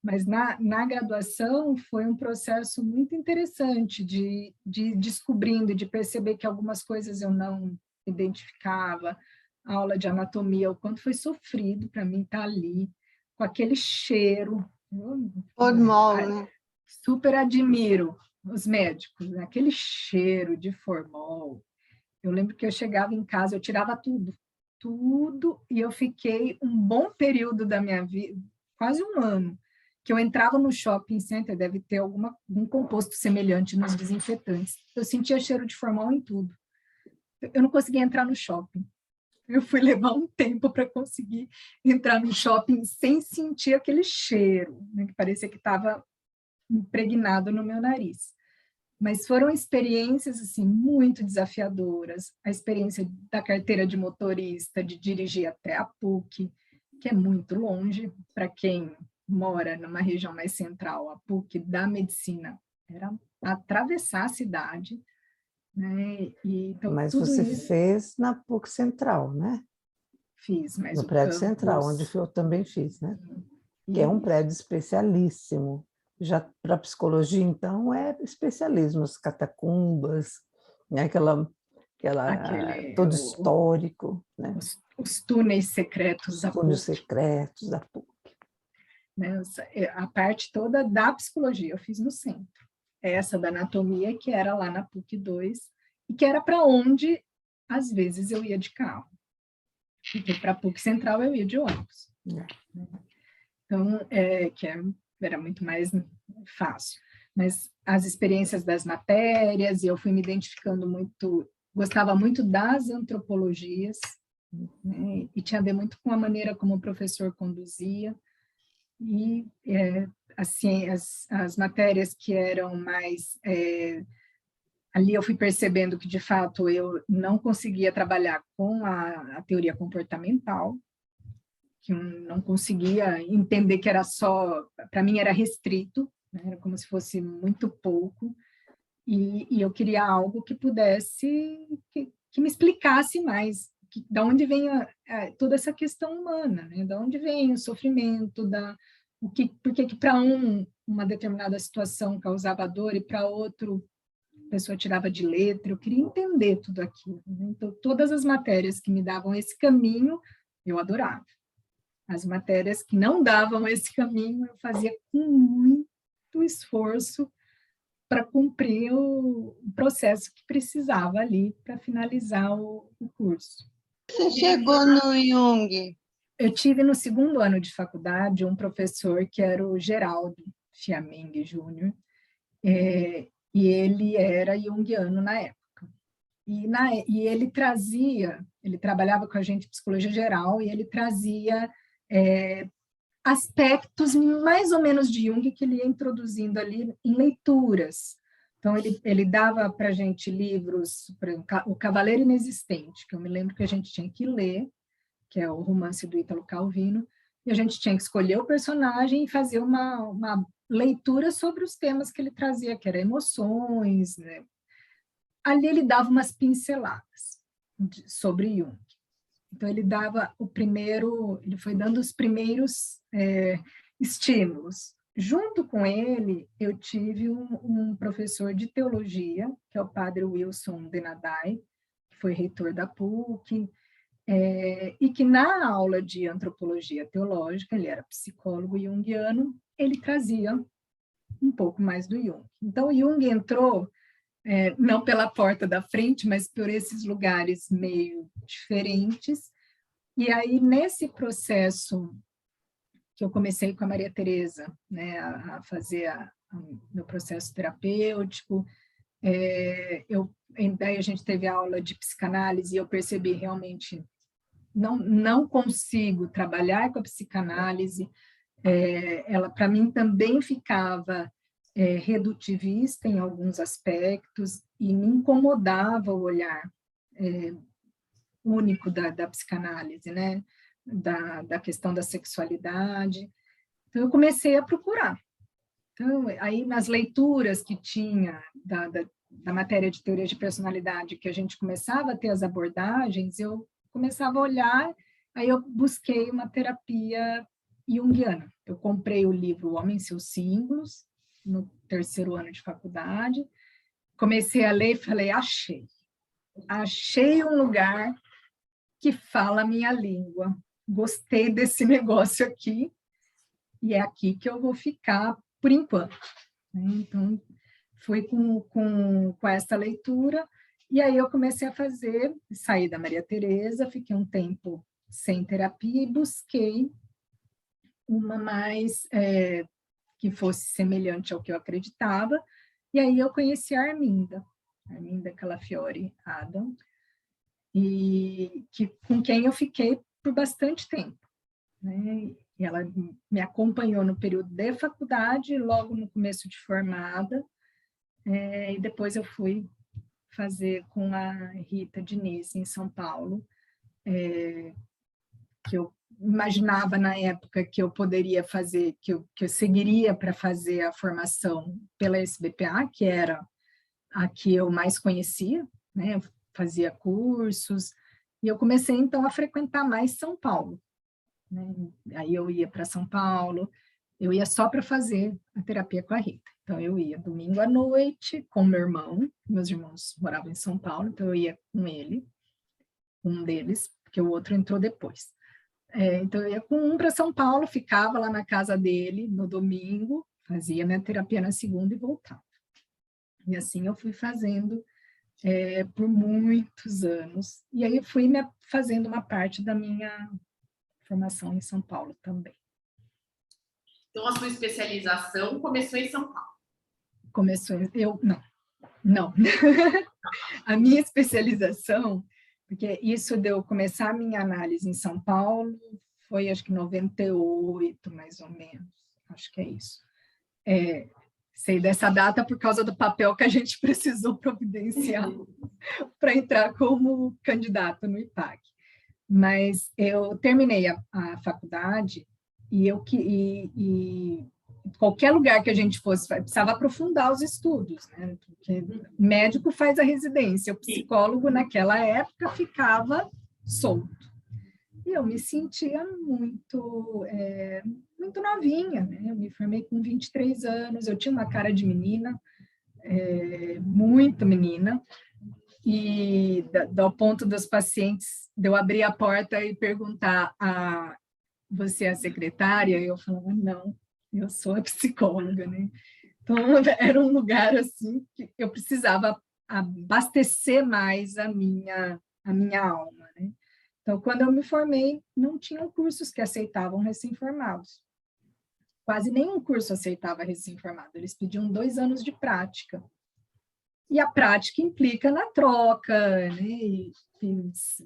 Mas na graduação foi um processo muito interessante de descobrindo, de perceber que algumas coisas eu não identificava, a aula de anatomia, o quanto foi sofrido para mim estar ali, com aquele cheiro. Formol, né? Super admiro os médicos, né? Aquele cheiro de formol. Eu lembro que eu chegava em casa, eu tirava tudo, e eu fiquei um bom período da minha vida, quase um ano, que eu entrava no shopping center, deve ter algum composto semelhante nos desinfetantes. Eu sentia cheiro de formol em tudo. Eu não conseguia entrar no shopping. Eu fui levar um tempo para conseguir entrar no shopping sem sentir aquele cheiro, né, que parecia que estava impregnado no meu nariz. Mas foram experiências assim, muito desafiadoras. A experiência da carteira de motorista, de dirigir até a PUC, que é muito longe. Para quem mora numa região mais central, a PUC da medicina era atravessar a cidade. Né? Então, mas você fez na PUC Central, né? Fiz, mas no prédio central, onde eu também fiz, né? Que é um prédio especialíssimo. Já para psicologia, então, é especialismo, as catacumbas, né? Todo histórico, né? Os túneis secretos da PUC. Túneis secretos da PUC. Né? A parte toda da psicologia eu fiz no centro. Essa da anatomia, que era lá na PUC 2, e que era para onde, às vezes, eu ia de carro. Porque para a PUC Central eu ia de ônibus. Então, era muito mais fácil. Mas as experiências das matérias, e eu fui me identificando muito, gostava muito das antropologias, né? E tinha a ver muito com a maneira como o professor conduzia. E assim, as matérias que eram mais... ali eu fui percebendo que, de fato, eu não conseguia trabalhar com a teoria comportamental, que eu não conseguia entender que era só... Para mim era restrito, né? Era como se fosse muito pouco, e eu queria algo que pudesse... que me explicasse mais de onde vem toda essa questão humana, né? De onde vem o sofrimento, por que para uma determinada situação causava dor e para outro a pessoa tirava de letra. Eu queria entender tudo aquilo, né? Então, todas as matérias que me davam esse caminho, eu adorava. As matérias que não davam esse caminho, eu fazia com muito esforço para cumprir o processo que precisava ali para finalizar o curso. Você chegou no Jung? Eu tive no segundo ano de faculdade um professor que era o Geraldo Fiameng Júnior, e ele era junguiano na época. E ele trabalhava com a gente em psicologia geral, e ele trazia aspectos mais ou menos de Jung que ele ia introduzindo ali em leituras. Então, ele dava para a gente livros, por exemplo, O Cavaleiro Inexistente, que eu me lembro que a gente tinha que ler, que é o romance do Ítalo Calvino, e a gente tinha que escolher o personagem e fazer uma leitura sobre os temas que ele trazia, que eram emoções, né? Ali ele dava umas pinceladas sobre Jung. Então, ele foi dando os primeiros estímulos. junto com ele, eu tive um professor de teologia, que é o padre Wilson Denadai, que foi reitor da PUC, e que na aula de antropologia teológica, ele era psicólogo junguiano, ele trazia um pouco mais do Jung. Então, o Jung entrou, não pela porta da frente, mas por esses lugares meio diferentes. E aí, nesse processo que eu comecei com a Maria Tereza, né, a fazer meu processo terapêutico, daí a gente teve aula de psicanálise e eu percebi realmente não consigo trabalhar com a psicanálise, ela para mim também ficava redutivista em alguns aspectos e me incomodava o olhar único da psicanálise, né? Da questão da sexualidade. Então, eu comecei a procurar. Então, aí nas leituras que tinha da matéria de teoria de personalidade, que a gente começava a ter as abordagens, eu começava a olhar, aí eu busquei uma terapia junguiana. Eu comprei o livro O Homem e Seus Símbolos, no 3º ano de faculdade, comecei a ler e falei, achei um lugar que fala a minha língua, gostei desse negócio aqui, e é aqui que eu vou ficar por enquanto. Então, fui com essa leitura, e aí eu comecei a saí da Maria Tereza, fiquei um tempo sem terapia e busquei uma mais que fosse semelhante ao que eu acreditava, e aí eu conheci a Arminda Calafiore Adam, com quem eu fiquei por bastante tempo, né? E ela me acompanhou no período de faculdade, logo no começo de formada, e depois eu fui fazer com a Rita Diniz, em São Paulo, que eu imaginava na época que eu poderia fazer, que eu seguiria para fazer a formação pela SBPA, que era a que eu mais conhecia, né? Eu fazia cursos, e eu comecei então a frequentar mais São Paulo, né? Aí eu ia para São Paulo, eu ia só para fazer a terapia com a Rita. Então, eu ia domingo à noite com meu irmão, meus irmãos moravam em São Paulo, então eu ia com ele, um deles, porque o outro entrou depois. Então, eu ia com um para São Paulo, ficava lá na casa dele no domingo, fazia minha terapia na segunda e voltava. E assim eu fui fazendo por muitos anos. E aí eu fui fazendo uma parte da minha formação em São Paulo também. Então, a sua especialização começou em São Paulo? Começou, não. A minha especialização, porque isso de eu começar a minha análise em São Paulo, foi acho que 98, mais ou menos, acho que é isso. Sei dessa data por causa do papel que a gente precisou providenciar para entrar como candidato no IPAC. Mas eu terminei a faculdade e qualquer lugar que a gente fosse, precisava aprofundar os estudos, né? Porque o médico faz a residência, o psicólogo naquela época ficava solto. E eu me sentia muito novinha, né? Eu me formei com 23 anos, eu tinha uma cara de menina, muito menina, e ao ponto dos pacientes, de eu abrir a porta e perguntar você é a secretária? Eu falava, não, eu sou a psicóloga, né? Então, era um lugar assim que eu precisava abastecer mais a minha alma, né? Então, quando eu me formei, não tinham cursos que aceitavam recém-formados. Quase nenhum curso aceitava recém-formado. Eles pediam 2 anos de prática. E a prática implica na troca, né? E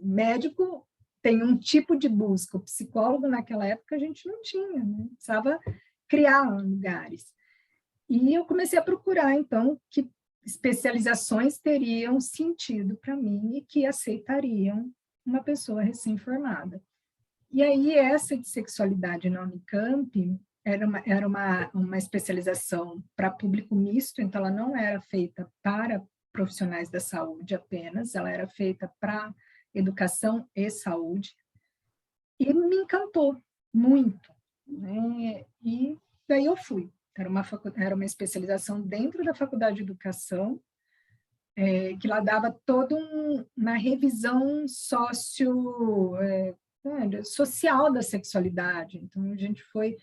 médico tem um tipo de busca. O psicólogo, naquela época, a gente não tinha, né? Precisava criar lugares. E eu comecei a procurar, então, que especializações teriam sentido para mim e que aceitariam uma pessoa recém-formada. E aí, essa de sexualidade na Unicamp era uma especialização para público misto, então ela não era feita para profissionais da saúde apenas, ela era feita para educação e saúde, e me encantou muito, né? E daí eu fui. Era uma especialização dentro da Faculdade de Educação, que lá dava toda uma revisão social da sexualidade. Então, a gente foi...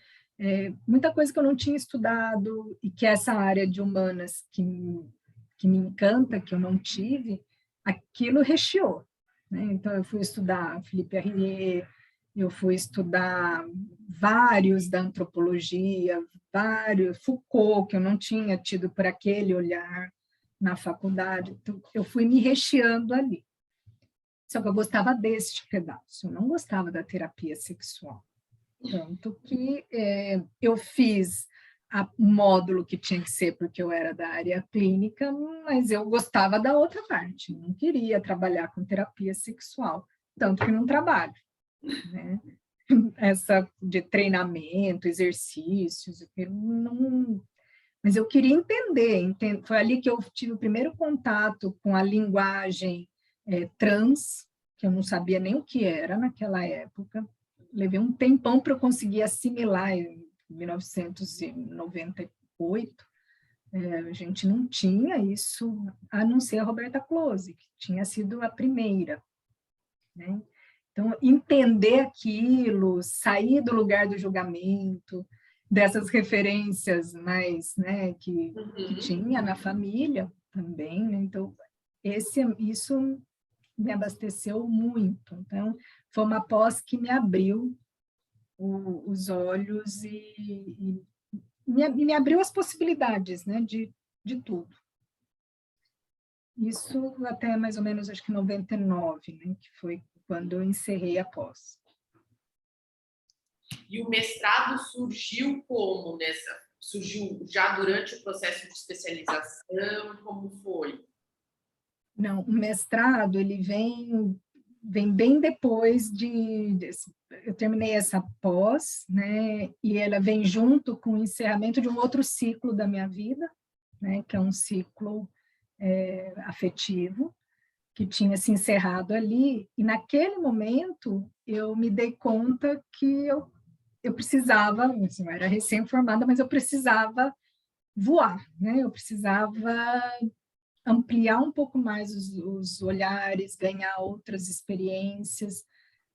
muita coisa que eu não tinha estudado e que essa área de humanas que me encanta, que eu não tive, aquilo recheou, né? Então, eu fui estudar Philippe Arrier, eu fui estudar vários da antropologia, vários, Foucault, que eu não tinha tido por aquele olhar na faculdade, então, eu fui me recheando ali. Só que eu gostava deste pedaço, eu não gostava da terapia sexual. Tanto que eu fiz o módulo que tinha que ser, porque eu era da área clínica, mas eu gostava da outra parte, não queria trabalhar com terapia sexual, tanto que não trabalho, né? Essa de treinamento, exercícios, mas eu queria entender, foi ali que eu tive o primeiro contato com a linguagem trans, que eu não sabia nem o que era naquela época. Levei um tempão para eu conseguir assimilar, em 1998, a gente não tinha isso, a não ser a Roberta Close, que tinha sido a primeira, né? Então, entender aquilo, sair do lugar do julgamento, dessas referências mais, né, que tinha na família também, né? Então, isso me abasteceu muito. Então, foi uma pós que me abriu os olhos e me abriu as possibilidades, né, de tudo. Isso até mais ou menos, acho que 99, né, que foi quando eu encerrei a pós. E o mestrado surgiu como surgiu já durante o processo de especialização? Como foi? Não, o mestrado, ele vem bem depois eu terminei essa pós, né, e ela vem junto com o encerramento de um outro ciclo da minha vida, né, que é um ciclo afetivo, que tinha se encerrado ali, e naquele momento eu me dei conta que eu precisava, assim, eu era recém-formada, mas eu precisava voar, né? Eu precisava ampliar um pouco mais os olhares, ganhar outras experiências,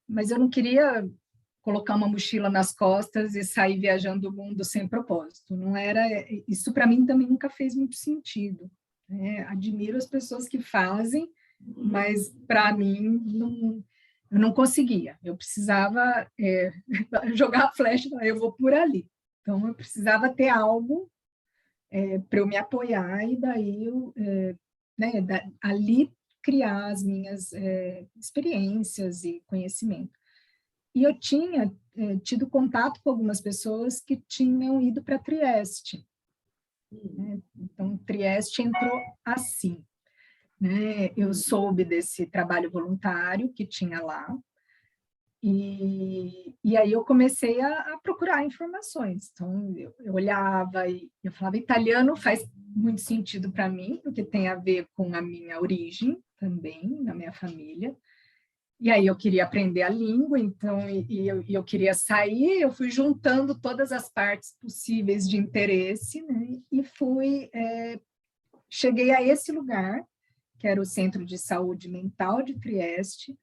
mas eu não queria colocar uma mochila nas costas e sair viajando o mundo sem propósito. Não era, isso para mim também nunca fez muito sentido, né? Admiro as pessoas que fazem, mas para mim eu não conseguia. Eu precisava jogar a flecha, eu vou por ali. Então eu precisava ter algo para eu me apoiar e daí eu, ali criar as minhas experiências e conhecimento. E eu tinha tido contato com algumas pessoas que tinham ido para Trieste, né? Então Trieste entrou assim, né? Eu soube desse trabalho voluntário que tinha lá, e aí eu comecei a procurar informações. Então, eu olhava e eu falava, italiano faz muito sentido para mim, porque tem a ver com a minha origem também, na minha família. E aí eu queria aprender a língua, então, eu queria sair, eu fui juntando todas as partes possíveis de interesse, né? E cheguei a esse lugar, que era o Centro de Saúde Mental de Trieste,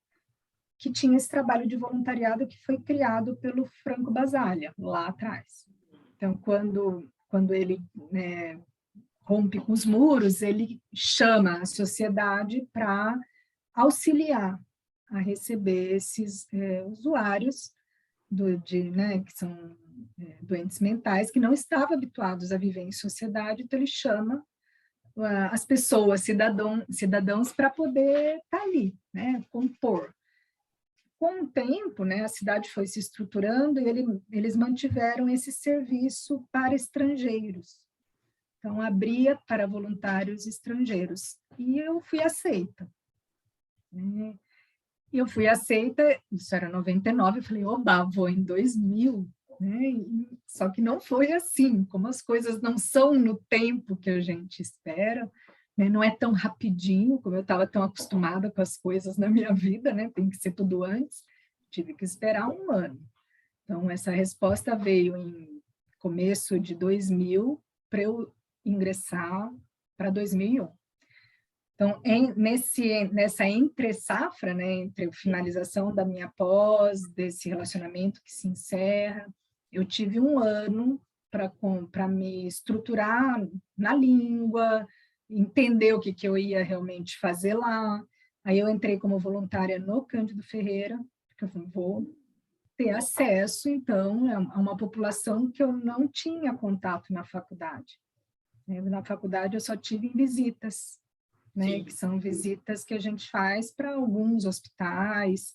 que tinha esse trabalho de voluntariado que foi criado pelo Franco Basaglia, lá atrás. Então, quando ele rompe com os muros, ele chama a sociedade para auxiliar a receber esses usuários que são doentes mentais, que não estavam habituados a viver em sociedade, então ele chama as pessoas, cidadãos, para poder estar ali, né, compor. Com o tempo, né, a cidade foi se estruturando e eles mantiveram esse serviço para estrangeiros. Então, abria para voluntários estrangeiros. E eu fui aceita. Né? Eu fui aceita, isso era 99, eu falei, oba, vou em 2000. Né? Só que não foi assim, como as coisas não são no tempo que a gente espera, né? Não é tão rapidinho, como eu estava tão acostumada com as coisas na minha vida, né? Tem que ser tudo antes, tive que esperar 1 ano. Então, essa resposta veio em começo de 2000 para eu ingressar para 2001. Então, nessa entre-safra, né, entre a finalização da minha pós, desse relacionamento que se encerra, eu tive um ano para me estruturar na língua, entender o que eu ia realmente fazer lá. Aí eu entrei como voluntária no Cândido Ferreira, porque eu falei, vou ter acesso, então, a uma população que eu não tinha contato na faculdade. Na faculdade eu só tive visitas, né, que são visitas que a gente faz para alguns hospitais,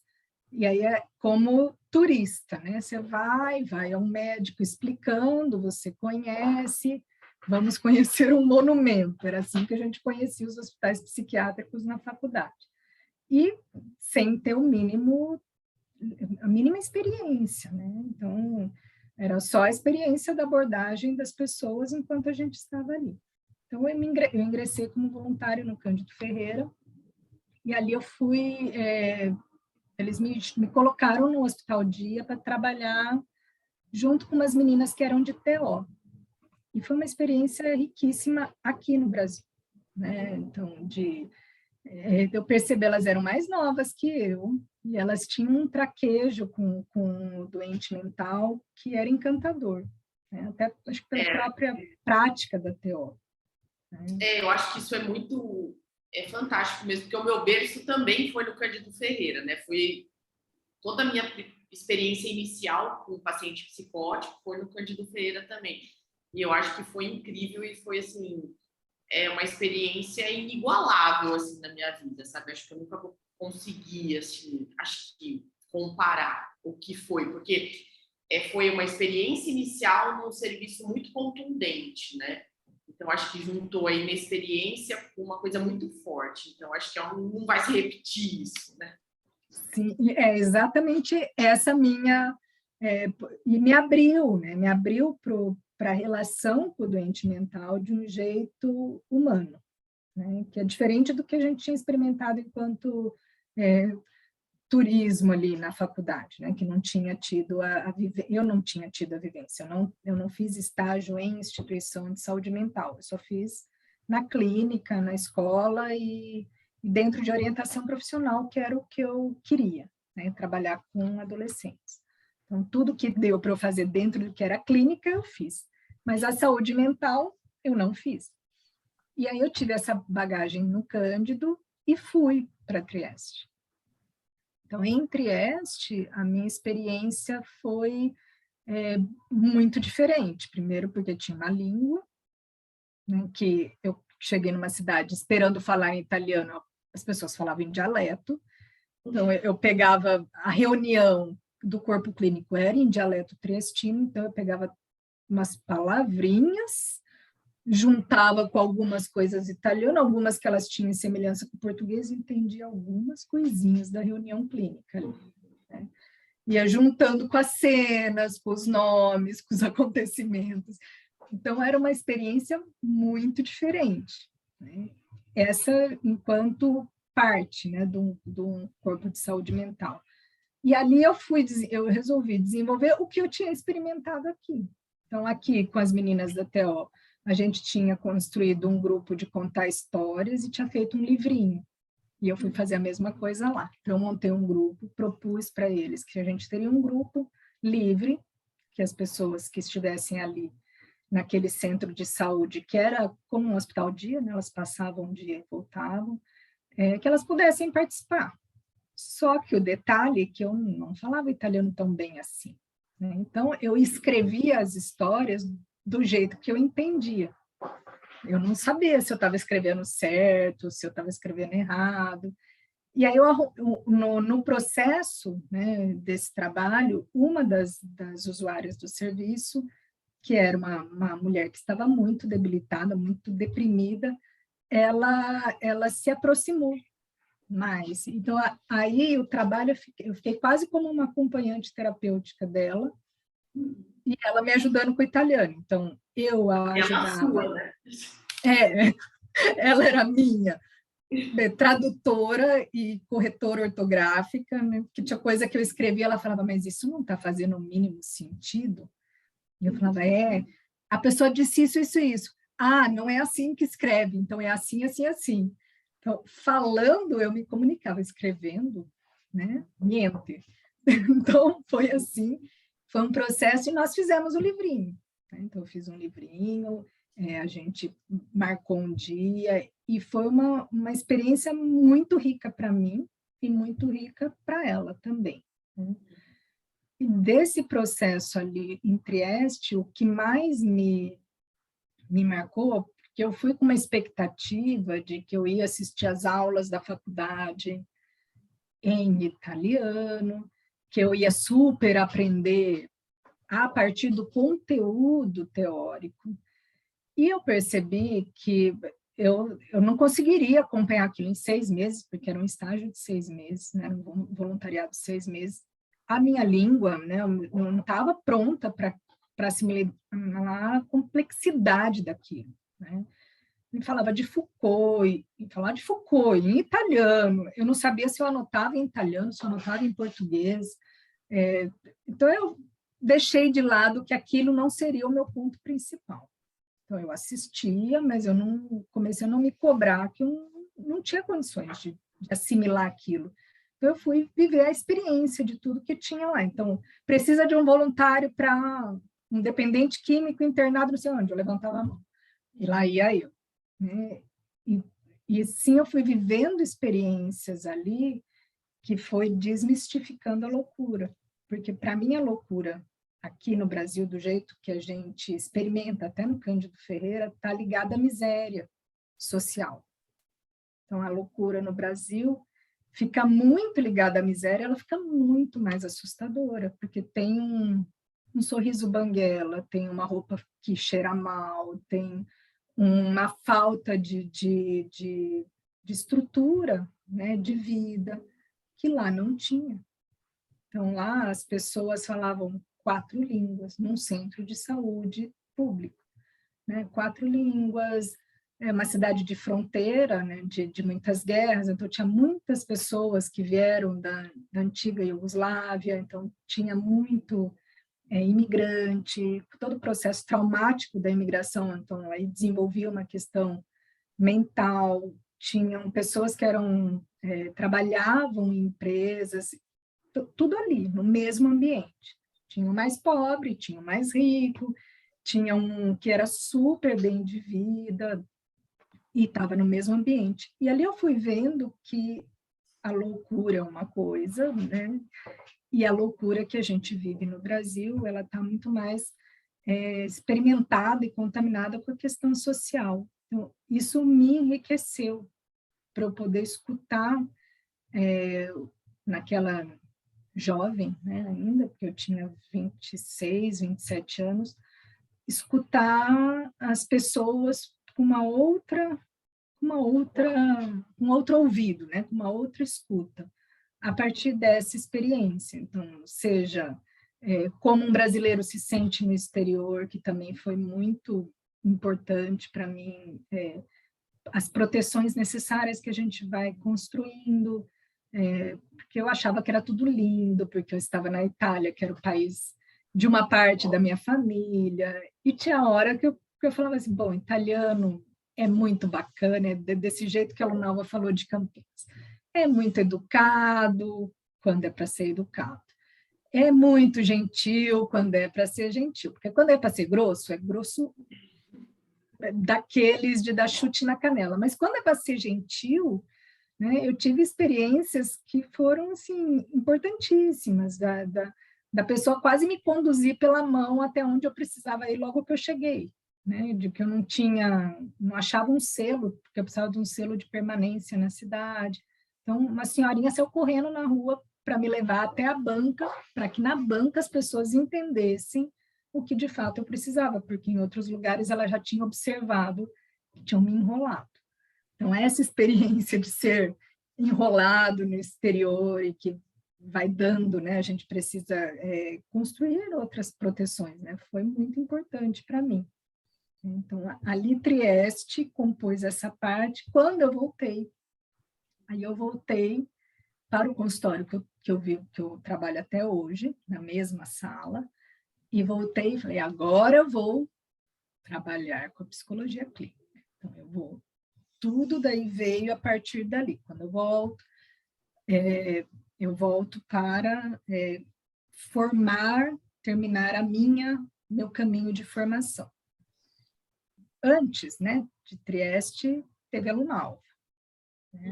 e aí é como turista, né? Você vai a um médico explicando, você conhece, vamos conhecer um monumento, era assim que a gente conhecia os hospitais psiquiátricos na faculdade. E sem ter a mínima experiência, né? Então, era só a experiência da abordagem das pessoas enquanto a gente estava ali. Então, eu ingressei como voluntária no Cândido Ferreira, e ali eu fui, eles me colocaram no Hospital Dia para trabalhar junto com umas meninas que eram de TO. E foi uma experiência riquíssima aqui no Brasil, né? Então, eu percebi, elas eram mais novas que eu, e elas tinham um traquejo com o doente mental que era encantador, né? Até acho que pela própria prática da TO. Eu acho que isso é fantástico mesmo, porque o meu berço também foi no Cândido Ferreira, né? Foi toda a minha experiência inicial com o paciente psicótico foi no Cândido Ferreira também. E eu acho que foi incrível e foi, assim, uma experiência inigualável, assim, na minha vida, sabe? Acho que eu nunca vou conseguir, assim, acho que comparar o que foi, porque foi uma experiência inicial num serviço muito contundente, né? Então, acho que juntou a inexperiência com uma coisa muito forte. Então, acho que não vai se repetir isso, né? Sim, é exatamente essa minha... e me abriu, né? Me abriu para a relação com o doente mental de um jeito humano, né? Que é diferente do que a gente tinha experimentado enquanto turismo ali na faculdade, né? Que não tinha tido eu não tinha tido a vivência, eu não fiz estágio em instituição de saúde mental, eu só fiz na clínica, na escola e dentro de orientação profissional, que era o que eu queria, né? Trabalhar com adolescentes. Então, tudo que deu para eu fazer dentro do que era clínica, eu fiz. Mas a saúde mental, eu não fiz. E aí eu tive essa bagagem no Cândido e fui para Trieste. Então, em Trieste, a minha experiência foi muito diferente. Primeiro, porque tinha uma língua, né, que eu cheguei numa cidade esperando falar em italiano, as pessoas falavam em dialeto. Então, eu pegava a reunião do corpo clínico, era em dialeto triestino, então eu pegava umas palavrinhas, juntava com algumas coisas italianas, algumas que elas tinham semelhança com o português, e entendia algumas coisinhas da reunião clínica ali, né? Ia juntando com as cenas, com os nomes, com os acontecimentos. Então, era uma experiência muito diferente, né? Essa enquanto parte, né, de um corpo de saúde mental. E ali eu resolvi desenvolver o que eu tinha experimentado aqui. Então, aqui, com as meninas da TO, a gente tinha construído um grupo de contar histórias e tinha feito um livrinho. E eu fui fazer a mesma coisa lá. Então, eu montei um grupo, propus para eles que a gente teria um grupo livre, que as pessoas que estivessem ali naquele centro de saúde, que era como um hospital dia, né? Elas passavam um dia e voltavam, que elas pudessem participar. Só que o detalhe é que eu não falava italiano tão bem assim, né? Então, eu escrevia as histórias do jeito que eu entendia. Eu não sabia se eu estava escrevendo certo, se eu estava escrevendo errado. E aí, no processo, né, desse trabalho, uma das usuárias do serviço, que era uma mulher que estava muito debilitada, muito deprimida, ela se aproximou mais. Então, aí o trabalho, eu fiquei quase como uma acompanhante terapêutica dela, e ela me ajudando com o italiano. Então, eu a ajudava. Sua, né? Ela era minha tradutora e corretora ortográfica, né? Que tinha coisa que eu escrevia, ela falava, mas isso não está fazendo o mínimo sentido. E eu falava, a pessoa disse isso, isso, isso. Ah, não é assim que escreve, então é assim, assim, assim. Então, falando, eu me comunicava, escrevendo, né? Niente. Então, foi assim, foi um processo e nós fizemos o livrinho. Né? Então, eu fiz um livrinho, a gente marcou um dia e foi uma experiência muito rica para mim e muito rica para ela também. Né? E desse processo ali em Trieste, o que mais me marcou, porque eu fui com uma expectativa de que eu ia assistir às aulas da faculdade em italiano, que eu ia super aprender a partir do conteúdo teórico. E eu percebi que eu não conseguiria acompanhar aquilo em 6 meses, porque era um estágio de 6 meses, né, um voluntariado de 6 meses. A minha língua, né, eu não estava pronta para assimilar a complexidade daquilo. Né? Me falava de Foucault, e falar de Foucault em italiano. Eu não sabia se eu anotava em italiano, se eu anotava em português. Então, eu deixei de lado que aquilo não seria o meu ponto principal. Então, eu assistia, mas eu não comecei a não me cobrar, que eu não tinha condições de assimilar aquilo. Então, eu fui viver a experiência de tudo que tinha lá. Então, precisa de um voluntário para um dependente químico internado não sei onde. Eu levantava a mão. E lá ia eu. Né? E sim, eu fui vivendo experiências ali que foi desmistificando a loucura. Porque, para mim, a loucura aqui no Brasil, do jeito que a gente experimenta, até no Cândido Ferreira, está ligada à miséria social. Então, a loucura no Brasil fica muito ligada à miséria, ela fica muito mais assustadora, porque tem um sorriso banguela, tem uma roupa que cheira mal, tem uma falta de estrutura, né, de vida, que lá não tinha. Então, lá as pessoas falavam 4 línguas num centro de saúde público. Né? 4 línguas, uma cidade de fronteira, né? de muitas guerras, então tinha muitas pessoas que vieram da antiga Iugoslávia, então tinha muito imigrante, todo o processo traumático da imigração, então aí desenvolvia uma questão mental, tinham pessoas que trabalhavam em empresas, tudo ali, no mesmo ambiente. Tinha o mais pobre, tinha o mais rico, tinha um que era super bem de vida e estava no mesmo ambiente. E ali eu fui vendo que a loucura é uma coisa, né? E a loucura que a gente vive no Brasil, ela está muito mais experimentada e contaminada com a questão social. Então, isso me enriqueceu para eu poder escutar naquela jovem, né, ainda, porque eu tinha 26, 27 anos, escutar as pessoas com um outro ouvido, né, com uma outra escuta, a partir dessa experiência. Então, seja como um brasileiro se sente no exterior, que também foi muito importante para mim, as proteções necessárias que a gente vai construindo, porque eu achava que era tudo lindo, porque eu estava na Itália, que era o país de uma parte da minha família, e tinha hora que eu falava assim, bom, italiano é muito bacana, desse jeito que a Lunalva falou de Campinas. É muito educado, quando é para ser educado. É muito gentil, quando é para ser gentil. Porque quando é para ser grosso, é grosso daqueles de dar chute na canela. Mas quando é para ser gentil, né, eu tive experiências que foram assim, importantíssimas, da pessoa quase me conduzir pela mão até onde eu precisava ir logo que eu cheguei. Né, de que eu não achava um selo, porque eu precisava de um selo de permanência na cidade. Então, uma senhorinha saiu correndo na rua para me levar até a banca, para que na banca as pessoas entendessem o que de fato eu precisava, porque em outros lugares ela já tinha observado que tinham me enrolado. Então, essa experiência de ser enrolado no exterior e que vai dando, né, a gente precisa construir outras proteções, né, foi muito importante para mim. Então, ali Trieste compôs essa parte. Quando eu voltei, aí eu voltei para o consultório que eu trabalho até hoje, na mesma sala, E voltei e falei, agora eu vou trabalhar com a psicologia clínica. Então, tudo daí veio a partir dali. Quando eu volto para terminar meu caminho de formação. Antes, né, de Trieste, teve a Lunalva.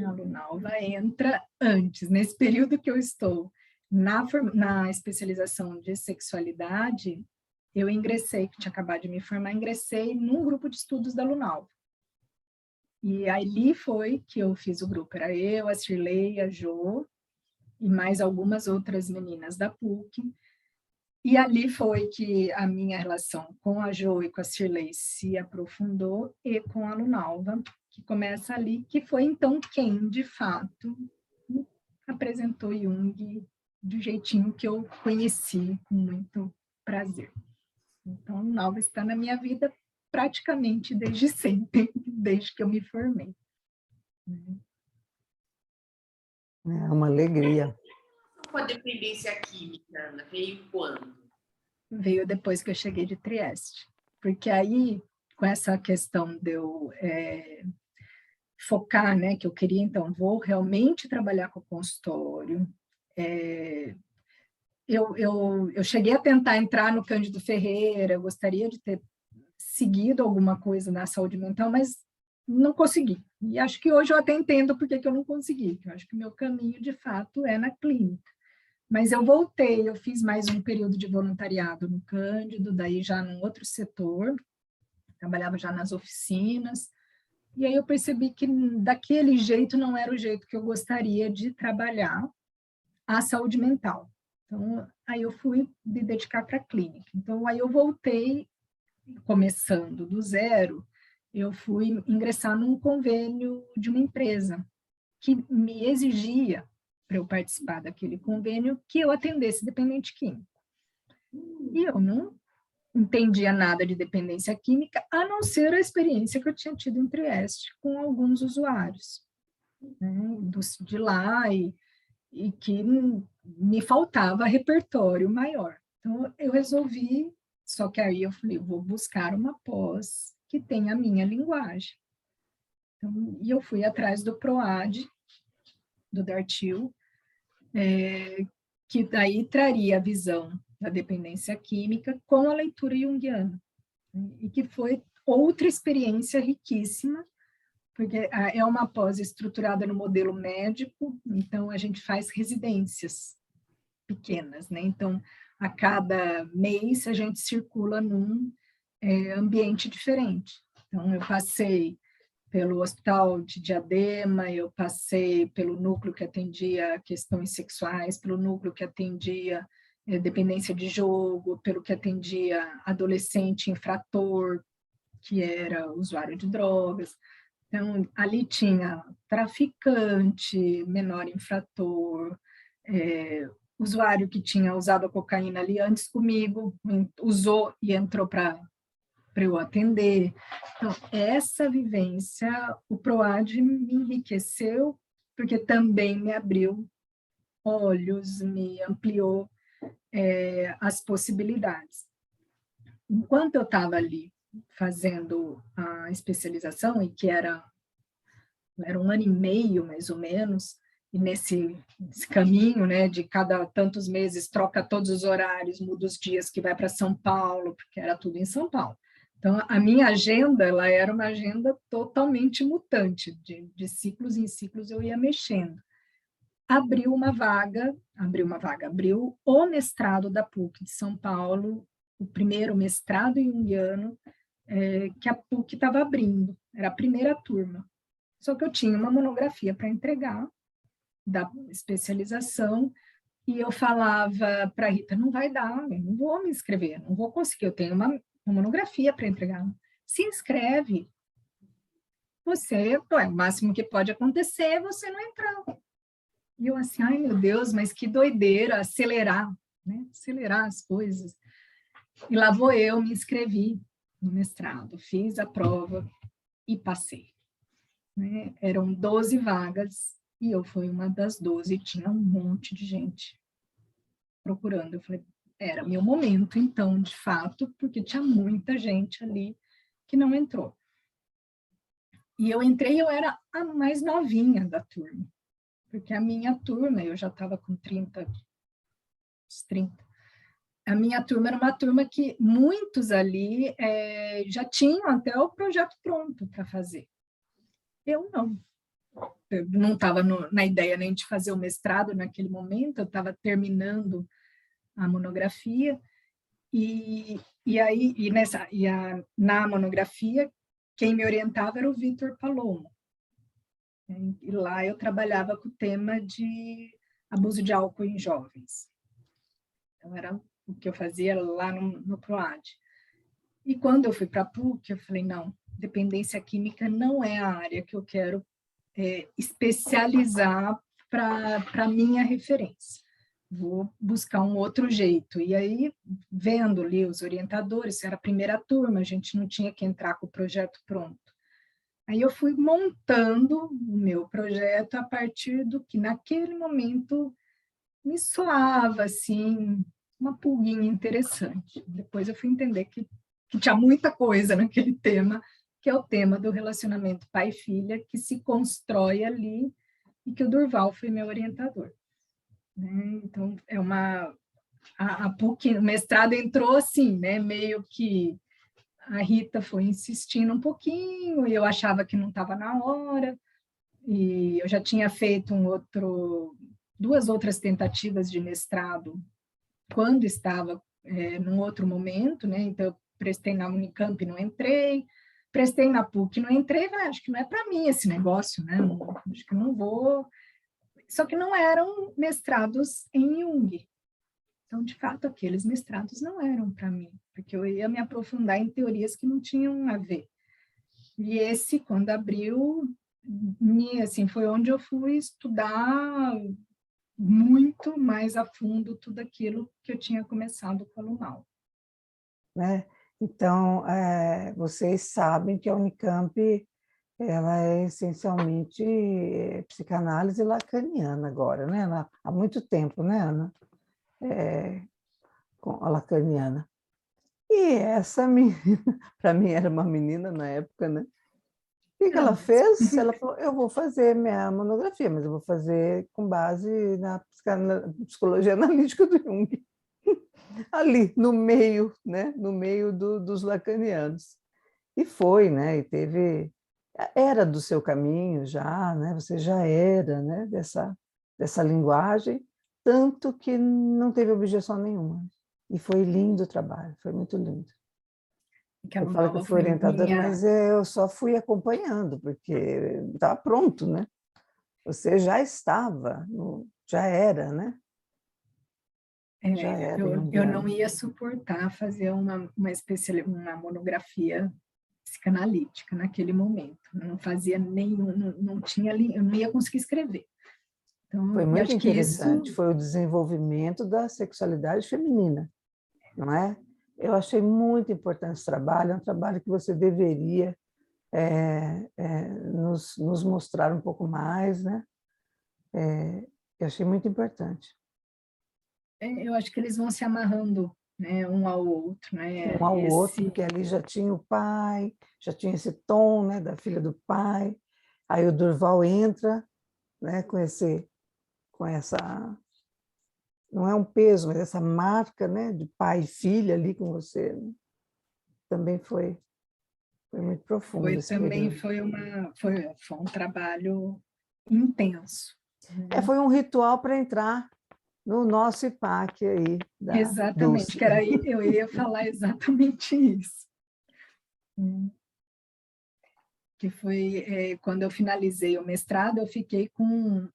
A Lunalva entra antes. Nesse período que eu estou na especialização de sexualidade, eu ingressei, que tinha acabado de me formar, ingressei num grupo de estudos da Lunalva. E ali foi que eu fiz o grupo. Era eu, a Cirlei, a Jo, e mais algumas outras meninas da PUC. E ali foi que a minha relação com a Jo e com a Cirlei se aprofundou, e com a Lunalva, que começa ali, que foi então quem, de fato, apresentou Jung do jeitinho que eu conheci com muito prazer. Então, a Lunalva está na minha vida praticamente desde sempre, desde que eu me formei. É uma alegria. Com a dependência química, Ana, veio quando? Veio depois que eu cheguei de Trieste. Porque aí, com essa questão de eu focar, né, que eu queria, então, vou realmente trabalhar com o consultório. Eu cheguei a tentar entrar no Cândido Ferreira, eu gostaria de ter seguido alguma coisa na saúde mental, mas não consegui. E acho que hoje eu até entendo por que eu não consegui, que eu acho que o meu caminho, de fato, é na clínica. Mas eu voltei, eu fiz mais um período de voluntariado no Cândido, daí já num outro setor, trabalhava já nas oficinas, e aí eu percebi que daquele jeito não era o jeito que eu gostaria de trabalhar a saúde mental. Então, aí eu fui me dedicar para a clínica. Então, aí eu voltei, começando do zero, eu fui ingressar num convênio de uma empresa que me exigia, para eu participar daquele convênio, que eu atendesse dependente químico. E eu não entendia nada de dependência química, a não ser a experiência que eu tinha tido em Trieste com alguns usuários, né, de lá, e que me faltava repertório maior. Então, eu resolvi, só que aí eu falei, vou buscar uma pós que tenha a minha linguagem. Então, e eu fui atrás do PROAD, do Dartil, que daí traria a visão da dependência química com a leitura junguiana, e que foi outra experiência riquíssima, porque é uma pós estruturada no modelo médico, então a gente faz residências pequenas, né? Então, a cada mês a gente circula num ambiente diferente. Então, eu passei pelo Hospital de Diadema, eu passei pelo núcleo que atendia questões sexuais, pelo núcleo que atendia dependência de jogo, pelo que atendia adolescente infrator, que era usuário de drogas. Então, ali tinha traficante, menor infrator, usuário que tinha usado a cocaína ali antes comigo, usou e entrou para eu atender. Então, essa vivência, o PROAD me enriqueceu, porque também me abriu olhos, me ampliou as possibilidades. Enquanto eu estava ali fazendo a especialização, e que era 1 ano e meio, mais ou menos, e nesse caminho, né, de cada tantos meses, troca todos os horários, muda os dias que vai para São Paulo, porque era tudo em São Paulo. Então, a minha agenda, ela era uma agenda totalmente mutante, de ciclos em ciclos eu ia mexendo. Abriu o mestrado da PUC de São Paulo, o primeiro mestrado junguiano que a PUC estava abrindo, era a primeira turma. Só que eu tinha uma monografia para entregar, da especialização, e eu falava para a Rita, não vai dar, eu não vou me inscrever, não vou conseguir, eu tenho uma monografia para entregar. Se inscreve. O máximo que pode acontecer é você não entrar. E eu assim, ai meu Deus, mas que doideira, acelerar, né? Acelerar as coisas. E lá vou eu, me inscrevi no mestrado, fiz a prova e passei. Né? Eram 12 vagas e eu fui uma das 12, e tinha um monte de gente procurando. Eu falei, era meu momento, então, de fato, porque tinha muita gente ali que não entrou. E eu entrei, eu era a mais novinha da turma, porque a minha turma, eu já estava com 30, a minha turma era uma turma que muitos ali já tinham até o projeto pronto para fazer. Eu não. Eu não estava na ideia nem de fazer o mestrado naquele momento, eu estava terminando a monografia, na monografia, quem me orientava era o Vitor Palomo. E lá eu trabalhava com o tema de abuso de álcool em jovens. Então, era o que eu fazia lá no PROAD. E quando eu fui para a PUC, eu falei, não, dependência química não é a área que eu quero especializar para a minha referência. Vou buscar um outro jeito. E aí, vendo ali os orientadores, era a primeira turma, a gente não tinha que entrar com o projeto pronto. Aí eu fui montando o meu projeto a partir do que naquele momento me soava, assim, uma pulguinha interessante. Depois eu fui entender que tinha muita coisa naquele tema, que é o tema do relacionamento pai-filha, que se constrói ali, e que o Durval foi meu orientador. Então, a PUC, o mestrado entrou assim, né, meio que a Rita foi insistindo um pouquinho, e eu achava que não estava na hora, e eu já tinha feito duas outras tentativas de mestrado quando estava num outro momento, né? Então, eu prestei na Unicamp, não entrei, prestei na PUC, não entrei, acho que não é para mim esse negócio, né? Acho que não vou. Só que não eram mestrados em Jung. Então, de fato, aqueles mestrados não eram para mim, porque eu ia me aprofundar em teorias que não tinham a ver. E esse, quando abriu, assim, foi onde eu fui estudar muito mais a fundo tudo aquilo que eu tinha começado com a Lunal. Né? Então, vocês sabem que a Unicamp ela é essencialmente psicanálise lacaniana agora, né? Há muito tempo, né, Ana? Com a lacaniana. E essa menina, para mim era uma menina na época, né? O que ela fez? Ela falou, eu vou fazer minha monografia, mas eu vou fazer com base na psicologia analítica do Jung. Ali, no meio, né? No meio dos lacanianos. E foi, né? E teve... Era do seu caminho já, né? Você já era, né? Dessa linguagem, tanto que não teve objeção nenhuma. E foi lindo o trabalho, foi muito lindo. Eu falo que eu fui orientadora, mas eu só fui acompanhando, porque estava pronto, né? Você já estava, já era, né? Já era. Eu não ia suportar fazer uma monografia psicanalítica naquele momento. Não fazia nenhum, não tinha, eu não ia conseguir escrever. Então, foi muito interessante, foi o desenvolvimento da sexualidade feminina, não é? Eu achei muito importante esse trabalho, é um trabalho que você deveria nos mostrar um pouco mais, né? Eu achei muito importante. Eu acho que eles vão se amarrando, né, um ao outro, né? Um ao outro, porque ali já tinha o pai, já tinha esse tom, né, da filha do pai. Aí o Durval entra, né, com essa, não é um peso, mas essa marca, né, de pai e filha ali com você, né? Também foi muito profundo esse também período. foi um trabalho intenso. Foi um ritual para entrar no nosso IPAC aí. Exatamente, Dulce. que eu ia falar exatamente isso. Que foi quando eu finalizei o mestrado, eu fiquei com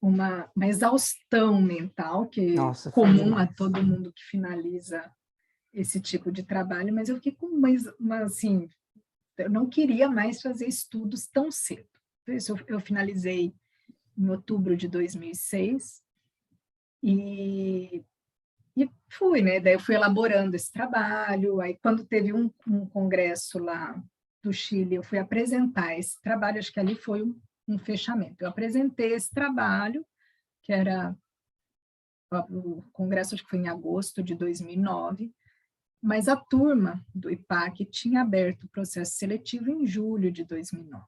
uma exaustão mental, que é comum a todo mundo que finaliza esse tipo de trabalho, mas eu fiquei com assim, eu não queria mais fazer estudos tão cedo. Então, isso eu finalizei em outubro de 2006 e fui, né? Daí eu fui elaborando esse trabalho, aí quando teve um congresso lá do Chile, eu fui apresentar esse trabalho, acho que ali foi um fechamento. Eu apresentei esse trabalho, que era o congresso acho que foi em agosto de 2009, mas a turma do IPAC tinha aberto o processo seletivo em julho de 2009.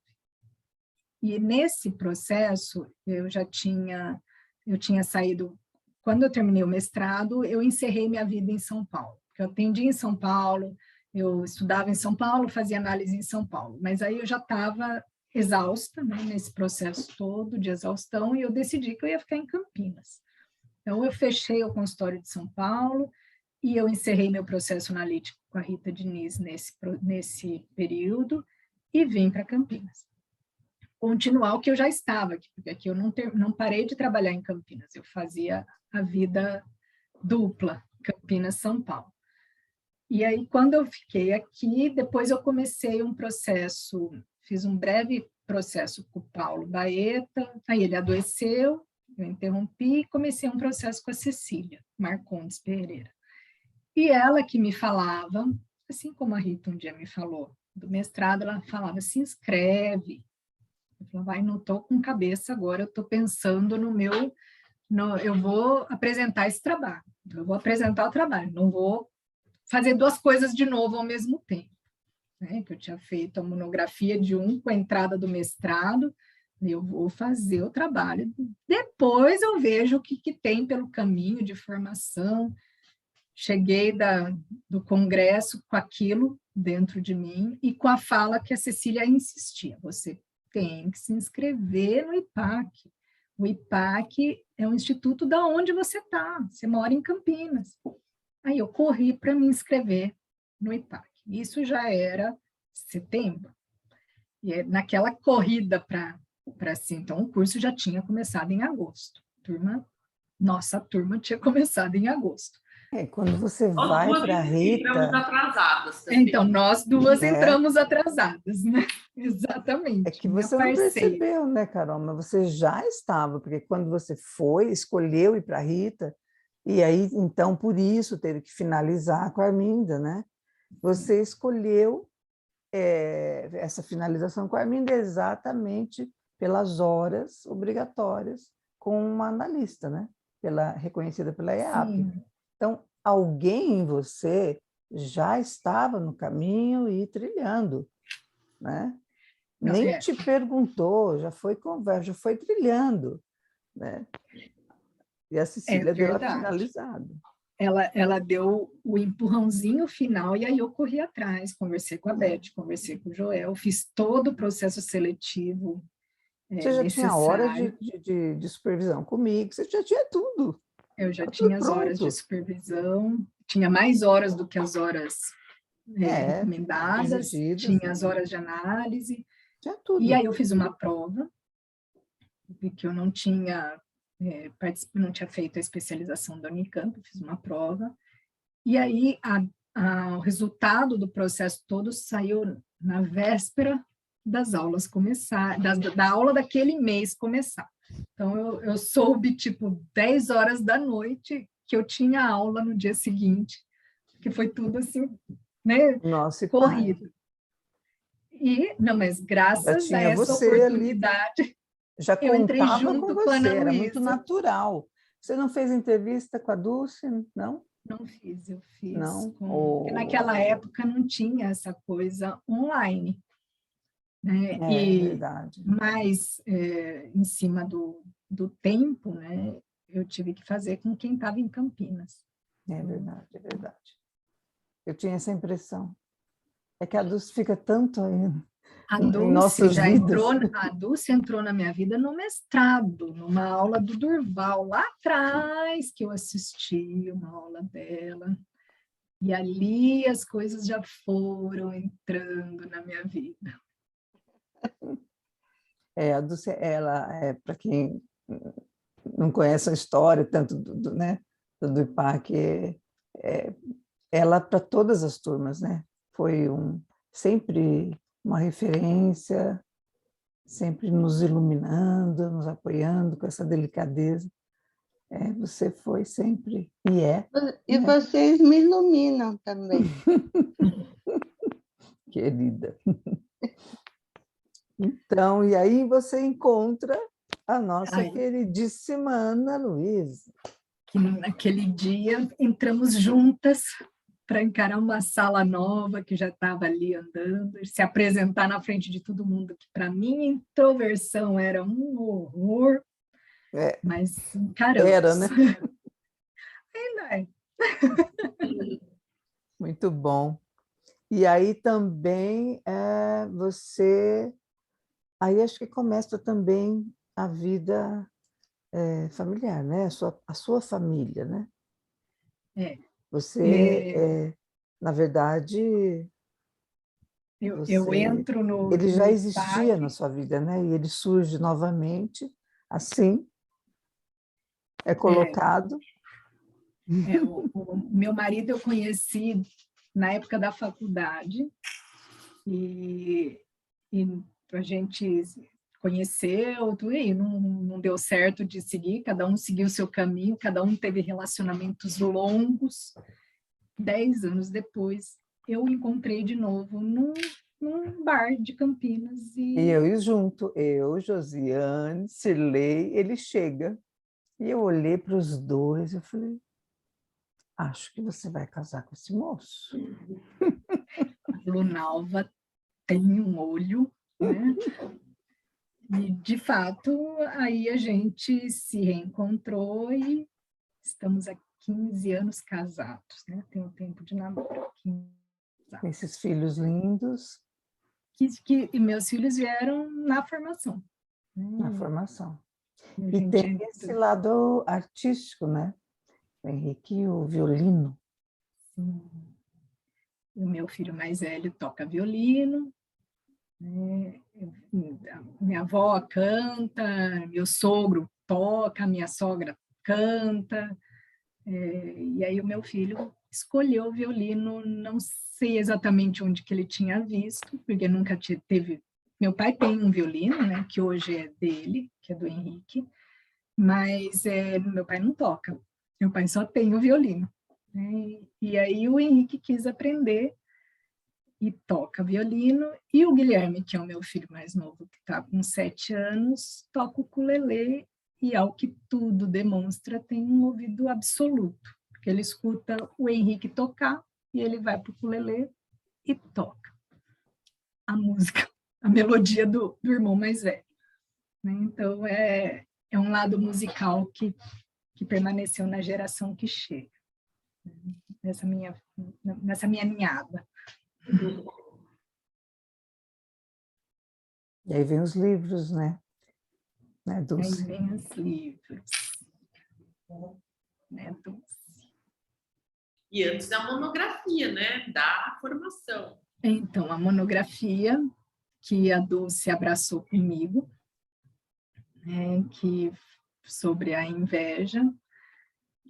E nesse processo, eu tinha saído, quando eu terminei o mestrado, eu encerrei minha vida em São Paulo, porque eu atendi em São Paulo, eu estudava em São Paulo, fazia análise em São Paulo, mas aí eu já estava exausta, né, nesse processo todo de exaustão, e eu decidi que eu ia ficar em Campinas. Então, eu fechei o consultório de São Paulo e eu encerrei meu processo analítico com a Rita Diniz nesse período e vim para Campinas. Continuar o que eu já estava aqui, porque aqui eu não parei de trabalhar em Campinas, eu fazia a vida dupla, Campinas-São Paulo. E aí, quando eu fiquei aqui, depois eu comecei um processo, fiz um breve processo com o Paulo Baeta, aí ele adoeceu, eu interrompi e comecei um processo com a Cecília Marcondes Pereira. E ela que me falava, assim como a Rita um dia me falou, do mestrado, ela falava, se inscreve. Eu falava, não estou com cabeça agora, eu estou pensando eu vou apresentar esse trabalho, eu vou apresentar o trabalho, não vou fazer duas coisas de novo ao mesmo tempo. Né? Que eu tinha feito a monografia de com a entrada do mestrado, eu vou fazer o trabalho, depois eu vejo o que tem pelo caminho de formação. Cheguei do congresso com aquilo dentro de mim e com a fala que a Cecília insistia, você tem que se inscrever no IPAC. O IPAC é um instituto da onde você está, você mora em Campinas. Aí eu corri para me inscrever no IPAC. Isso já era setembro. E naquela corrida para si, então o curso já tinha começado em agosto. Nossa turma tinha começado em agosto. Quando você vai para a Rita... Entramos atrasadas também. Então, nós duas entramos atrasadas, né? Exatamente. É que você não percebeu, né, Carol? Mas você já estava, porque quando você escolheu ir para a Rita, e aí, então, por isso, teve que finalizar com a Arminda, né? Você escolheu essa finalização com a Arminda exatamente pelas horas obrigatórias com uma analista, né? Reconhecida pela EAP. Sim. Então, alguém em você já estava no caminho e trilhando, né? Nem te perguntou, já foi conversa, já foi trilhando, né? E a Cecília deu a finalizada. Ela deu o empurrãozinho final e aí eu corri atrás, conversei com a Beth, conversei com o Joel, fiz todo o processo seletivo. Você já tinha horas de supervisão comigo, você já tinha tudo. Eu já tinha as horas de supervisão, tinha mais horas do que as horas recomendadas, exigidas, tinha as horas de análise. Tinha tudo. E aí eu fiz uma prova, porque eu não tinha feito a especialização da Unicamp, fiz uma prova. E aí o resultado do processo todo saiu na véspera das aulas começar, da aula daquele mês começar. Então, eu soube, 10 horas da noite que eu tinha aula no dia seguinte, que foi tudo assim, né? Nossa, corrido. Mas graças a essa oportunidade, ali, já eu entrei junto com você, a era muito natural. Você não fez entrevista com a Dulce, não? Não fiz, eu fiz. Não? Porque naquela época não tinha essa coisa online. Né? É verdade. Mas, em cima do tempo, né, eu tive que fazer com quem estava em Campinas. É verdade, é verdade. Eu tinha essa impressão. É que a Dulce fica tanto aí em nossas vidas. A Dulce entrou na minha vida no mestrado, numa aula do Durval, lá atrás, que eu assisti uma aula dela. E ali as coisas já foram entrando na minha vida. A Dulce, ela, para quem não conhece a história tanto do IPAC, ela para todas as turmas, né? Foi sempre uma referência, sempre nos iluminando, nos apoiando com essa delicadeza. Você foi sempre e é. E né? Vocês me iluminam também. Querida. Então, e aí você encontra a nossa queridíssima Ana Luísa. que naquele dia entramos juntas para encarar uma sala nova que já estava ali andando, se apresentar na frente de todo mundo, que para mim introversão era um horror, mas encaramos. Era, né? Ainda é. Muito bom. E aí também você... Aí acho que começa também a vida familiar, né? A sua família, né? Você, na verdade... Eu entro no ele já existia estágio, na sua vida, né? E ele surge novamente, assim, é colocado. O meu marido eu conheci na época da faculdade e a gente conheceu, e não deu certo de seguir, cada um seguiu o seu caminho, cada um teve relacionamentos longos. 10 anos depois, eu o encontrei de novo num bar de Campinas. E eu junto, Josiane, Cirlei, ele chega. E eu olhei para os dois e falei, acho que você vai casar com esse moço. A Lunalva tem um olho, né? E, de fato, aí a gente se reencontrou e estamos há 15 anos casados, né? Tem um tempo de namoro. Com esses filhos lindos. E meus filhos vieram na formação. Na formação. E tem esse lado artístico, né? O Henrique, o violino. Sim. O meu filho mais velho toca violino, né? Minha avó canta, meu sogro toca, minha sogra canta, e aí o meu filho escolheu o violino, não sei exatamente onde que ele tinha visto, porque nunca teve... Meu pai tem um violino, né, que hoje é dele, que é do Henrique, mas meu pai não toca, meu pai só tem o violino, né? E aí o Henrique quis aprender e toca violino, e o Guilherme, que é o meu filho mais novo, que está com 7 anos, toca o ukulele e, ao que tudo demonstra, tem um ouvido absoluto, porque ele escuta o Henrique tocar e ele vai para o ukulele e toca a música, a melodia do irmão mais velho, né? Então, é um lado musical que permaneceu na geração que chega, nessa minha ninhada. E aí vem os livros, né? Dulce? Aí vem os livros. Né, Dulce? E antes da monografia, né? Da formação. Então, a monografia que a Dulce abraçou comigo, né, que sobre a inveja,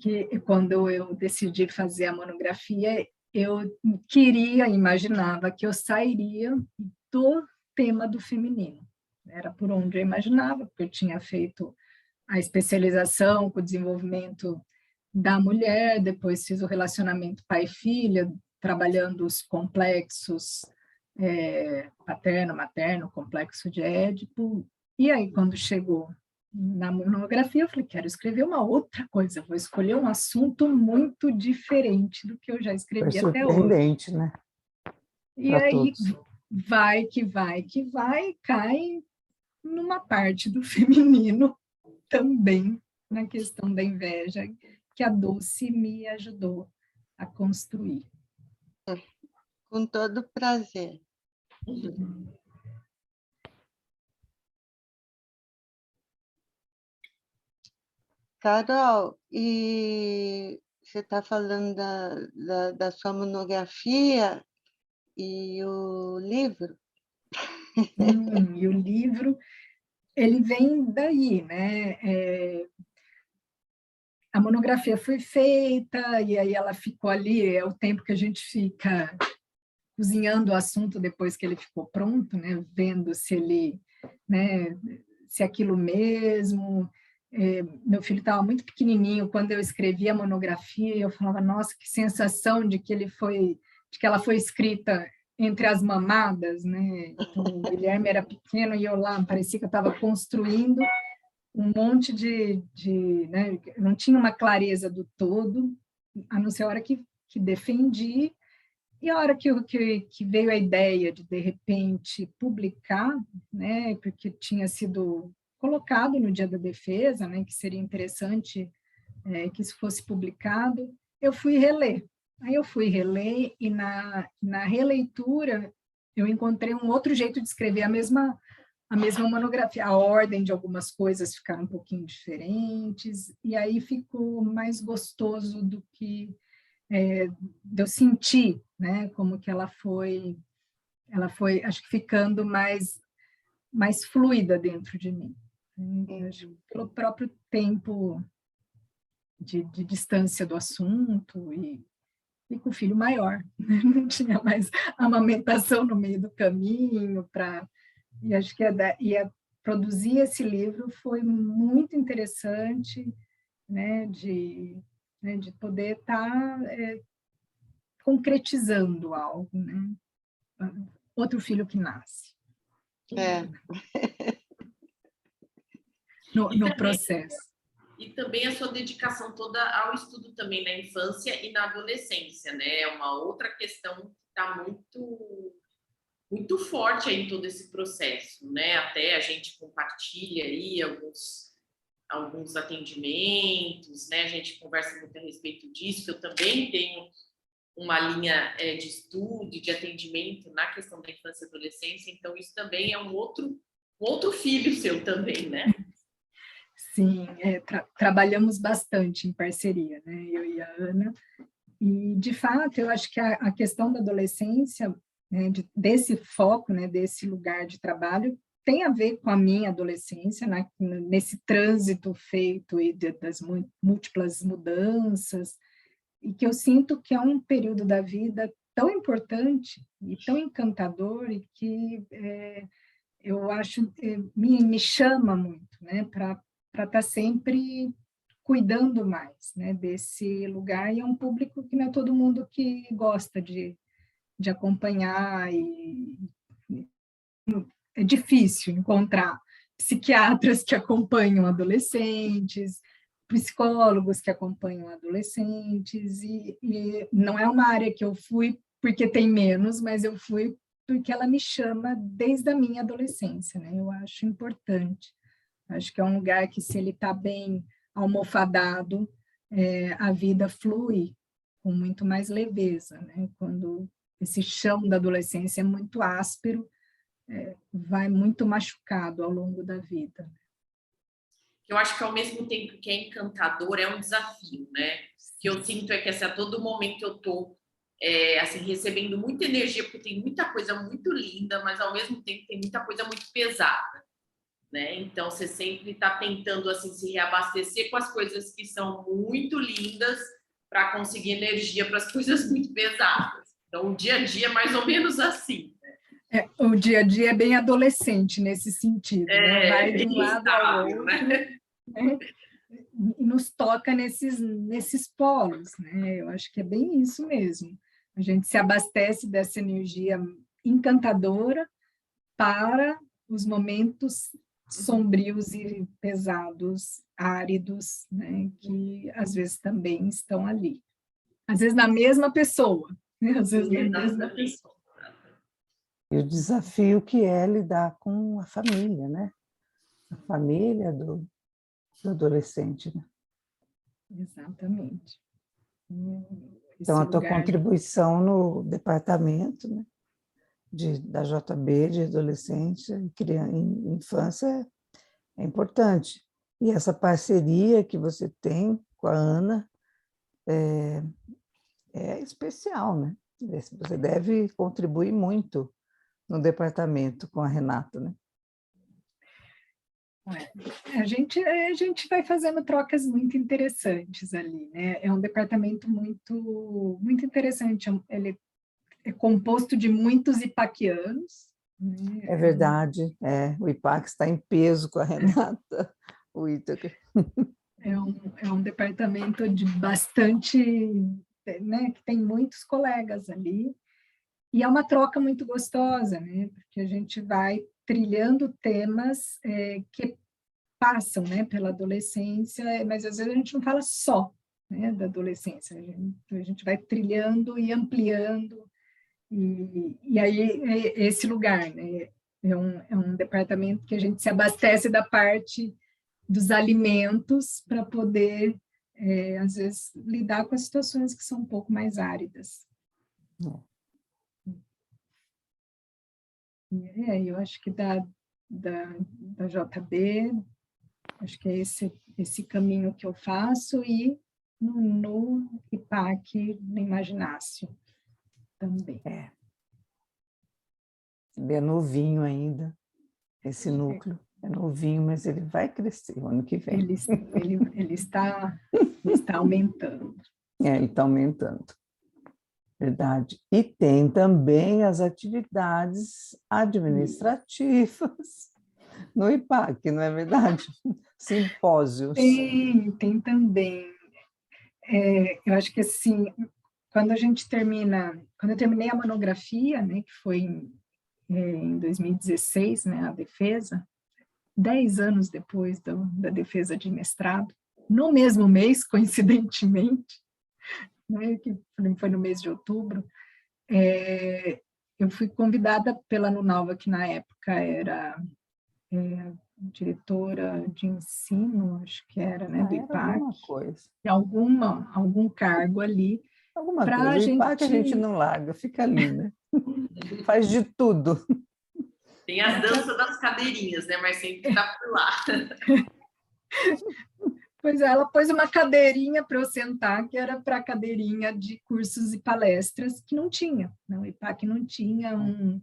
que quando eu decidi fazer a monografia, eu imaginava que eu sairia do tema do feminino. Era por onde eu imaginava, porque eu tinha feito a especialização com o desenvolvimento da mulher, depois fiz o relacionamento pai-filha, trabalhando os complexos paterno, materno, complexo de Édipo. E aí, quando chegou na monografia, eu falei, quero escrever uma outra coisa, vou escolher um assunto muito diferente do que eu já escrevi até hoje. Surpreendente, né? E pra aí todos. vai, cai numa parte do feminino também, na questão da inveja, que a Dulce me ajudou a construir. Com todo prazer. Carol, e você está falando da sua monografia e o livro? E o livro, ele vem daí, né? A monografia foi feita e aí ela ficou ali, é o tempo que a gente fica cozinhando o assunto depois que ele ficou pronto, né? Vendo se ele, né? Se é aquilo mesmo. Meu filho estava muito pequenininho quando eu escrevi a monografia, eu falava, nossa, que sensação de que ela foi escrita entre as mamadas, né? Então, o Guilherme era pequeno e eu lá parecia que eu estava construindo um monte né, não tinha uma clareza do todo, a não ser a hora que defendi, e a hora que veio a ideia de repente, publicar, né, porque tinha sido colocado no Dia da Defesa, né, que seria interessante que isso fosse publicado, eu fui reler. Aí eu fui reler e na releitura eu encontrei um outro jeito de escrever a mesma monografia. A ordem de algumas coisas ficaram um pouquinho diferentes, e aí ficou mais gostoso do que de eu sentir, né, como que ela foi, acho que ficando mais fluida dentro de mim. Acho que pelo próprio tempo de distância do assunto e com o filho maior, não tinha mais amamentação no meio do caminho, e acho que produzir esse livro foi muito interessante, né, de poder estar concretizando algo, né? Outro filho que nasce. No processo. E também a sua dedicação toda ao estudo também na infância e na adolescência, né? É uma outra questão que está muito forte aí em todo esse processo, né? Até a gente compartilha aí alguns atendimentos, né? A gente conversa muito a respeito disso, que eu também tenho uma linha de estudo, de atendimento na questão da infância e adolescência, então isso também é um outro filho seu também, né? Sim, trabalhamos bastante em parceria, né? Eu e a Ana, e de fato eu acho que a questão da adolescência, né, desse foco, né, desse lugar de trabalho, tem a ver com a minha adolescência, né, nesse trânsito feito e das múltiplas mudanças, e que eu sinto que é um período da vida tão importante e tão encantador, e que eu acho, me chama muito, né, para estar sempre cuidando mais, né, desse lugar, e é um público que não é todo mundo que gosta de acompanhar, e é difícil encontrar psiquiatras que acompanham adolescentes, psicólogos que acompanham adolescentes, e não é uma área que eu fui porque tem menos, mas eu fui porque ela me chama desde a minha adolescência, né? Eu acho importante. Acho que é um lugar que, se ele está bem almofadado, a vida flui com muito mais leveza, né? Quando esse chão da adolescência é muito áspero, vai muito machucado ao longo da vida. Eu acho que, ao mesmo tempo que é encantador, é um desafio, né? O que eu sinto é que assim, a todo momento eu estou assim, recebendo muita energia, porque tem muita coisa muito linda, mas ao mesmo tempo tem muita coisa muito pesada, né? Então você sempre está tentando assim, se reabastecer com as coisas que são muito lindas para conseguir energia para as coisas muito pesadas. Então o dia a dia é mais ou menos assim. O dia a dia é bem adolescente nesse sentido, né? Vai de um lado ao outro, né? E nos toca nesses polos, né? Eu acho que é bem isso mesmo. A gente se abastece dessa energia encantadora para os momentos sombrios e pesados, áridos, né? Que às vezes também estão ali. Às vezes na mesma pessoa, né? Às vezes na mesma pessoa. E o desafio que é lidar com a família, né? A família do adolescente, né? Exatamente. Então, a tua contribuição no departamento, né, da JB, de adolescente e infância, é importante. E essa parceria que você tem com a Ana é especial, né? Você deve contribuir muito no departamento com a Renata, né? A gente vai fazendo trocas muito interessantes ali, né? É um departamento muito interessante. Ele é composto de muitos ipaquianos. Né? É verdade, o IPAC está em peso com a Renata, o Ítaca. É um departamento de bastante, né? Que tem muitos colegas ali. E é uma troca muito gostosa, né? Porque a gente vai trilhando temas que passam, né, pela adolescência, mas às vezes a gente não fala só, né, da adolescência, a gente vai trilhando e ampliando, e aí é esse lugar, né, é um departamento que a gente se abastece da parte dos alimentos para poder, às vezes, lidar com as situações que são um pouco mais áridas. Eu acho que da JB, acho que é esse caminho que eu faço, e no IPAC, no Imaginácio também. Ele é novinho ainda, esse núcleo. É novinho, mas ele vai crescer o ano que vem. Ele está aumentando. Ele está aumentando. Verdade. E tem também as atividades administrativas no IPAC, não é verdade? Simpósios. Tem também. Eu acho que assim, quando eu terminei a monografia, né, que foi em 2016, né, a defesa, 10 anos depois da defesa de mestrado, no mesmo mês, coincidentemente, né, que foi no mês de outubro, eu fui convidada pela Nunalva, que na época era diretora de ensino, acho que era, né, do IPAC, alguma coisa. Algum cargo ali. Alguma coisa. O IPAC a gente não larga, fica ali, né? Faz de tudo. Tem a dança das cadeirinhas, né? Mas sempre está por lá. Pois é, ela pôs uma cadeirinha para eu sentar, que era para a cadeirinha de cursos e palestras, que não tinha. Né? O IPAC não tinha um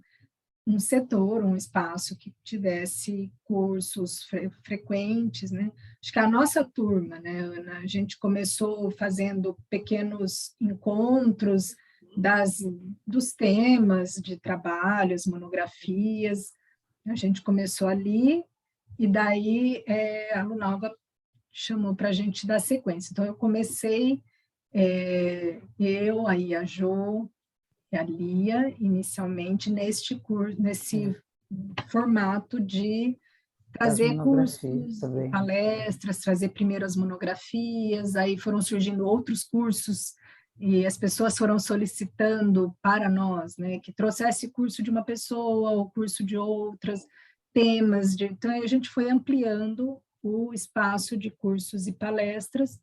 setor, um espaço que tivesse cursos frequentes, né? Acho que a nossa turma, né, a gente começou fazendo pequenos encontros dos temas de trabalhos, monografias, a gente começou ali, e daí a Lunalva chamou para a gente dar sequência. Então, eu comecei, aí a Jo, e a Lia, inicialmente, nesse formato de trazer cursos, palestras, trazer primeiro as monografias, aí foram surgindo outros cursos, e as pessoas foram solicitando para nós, né, que trouxesse curso de uma pessoa, ou curso de outras, temas, então a gente foi ampliando o espaço de cursos e palestras,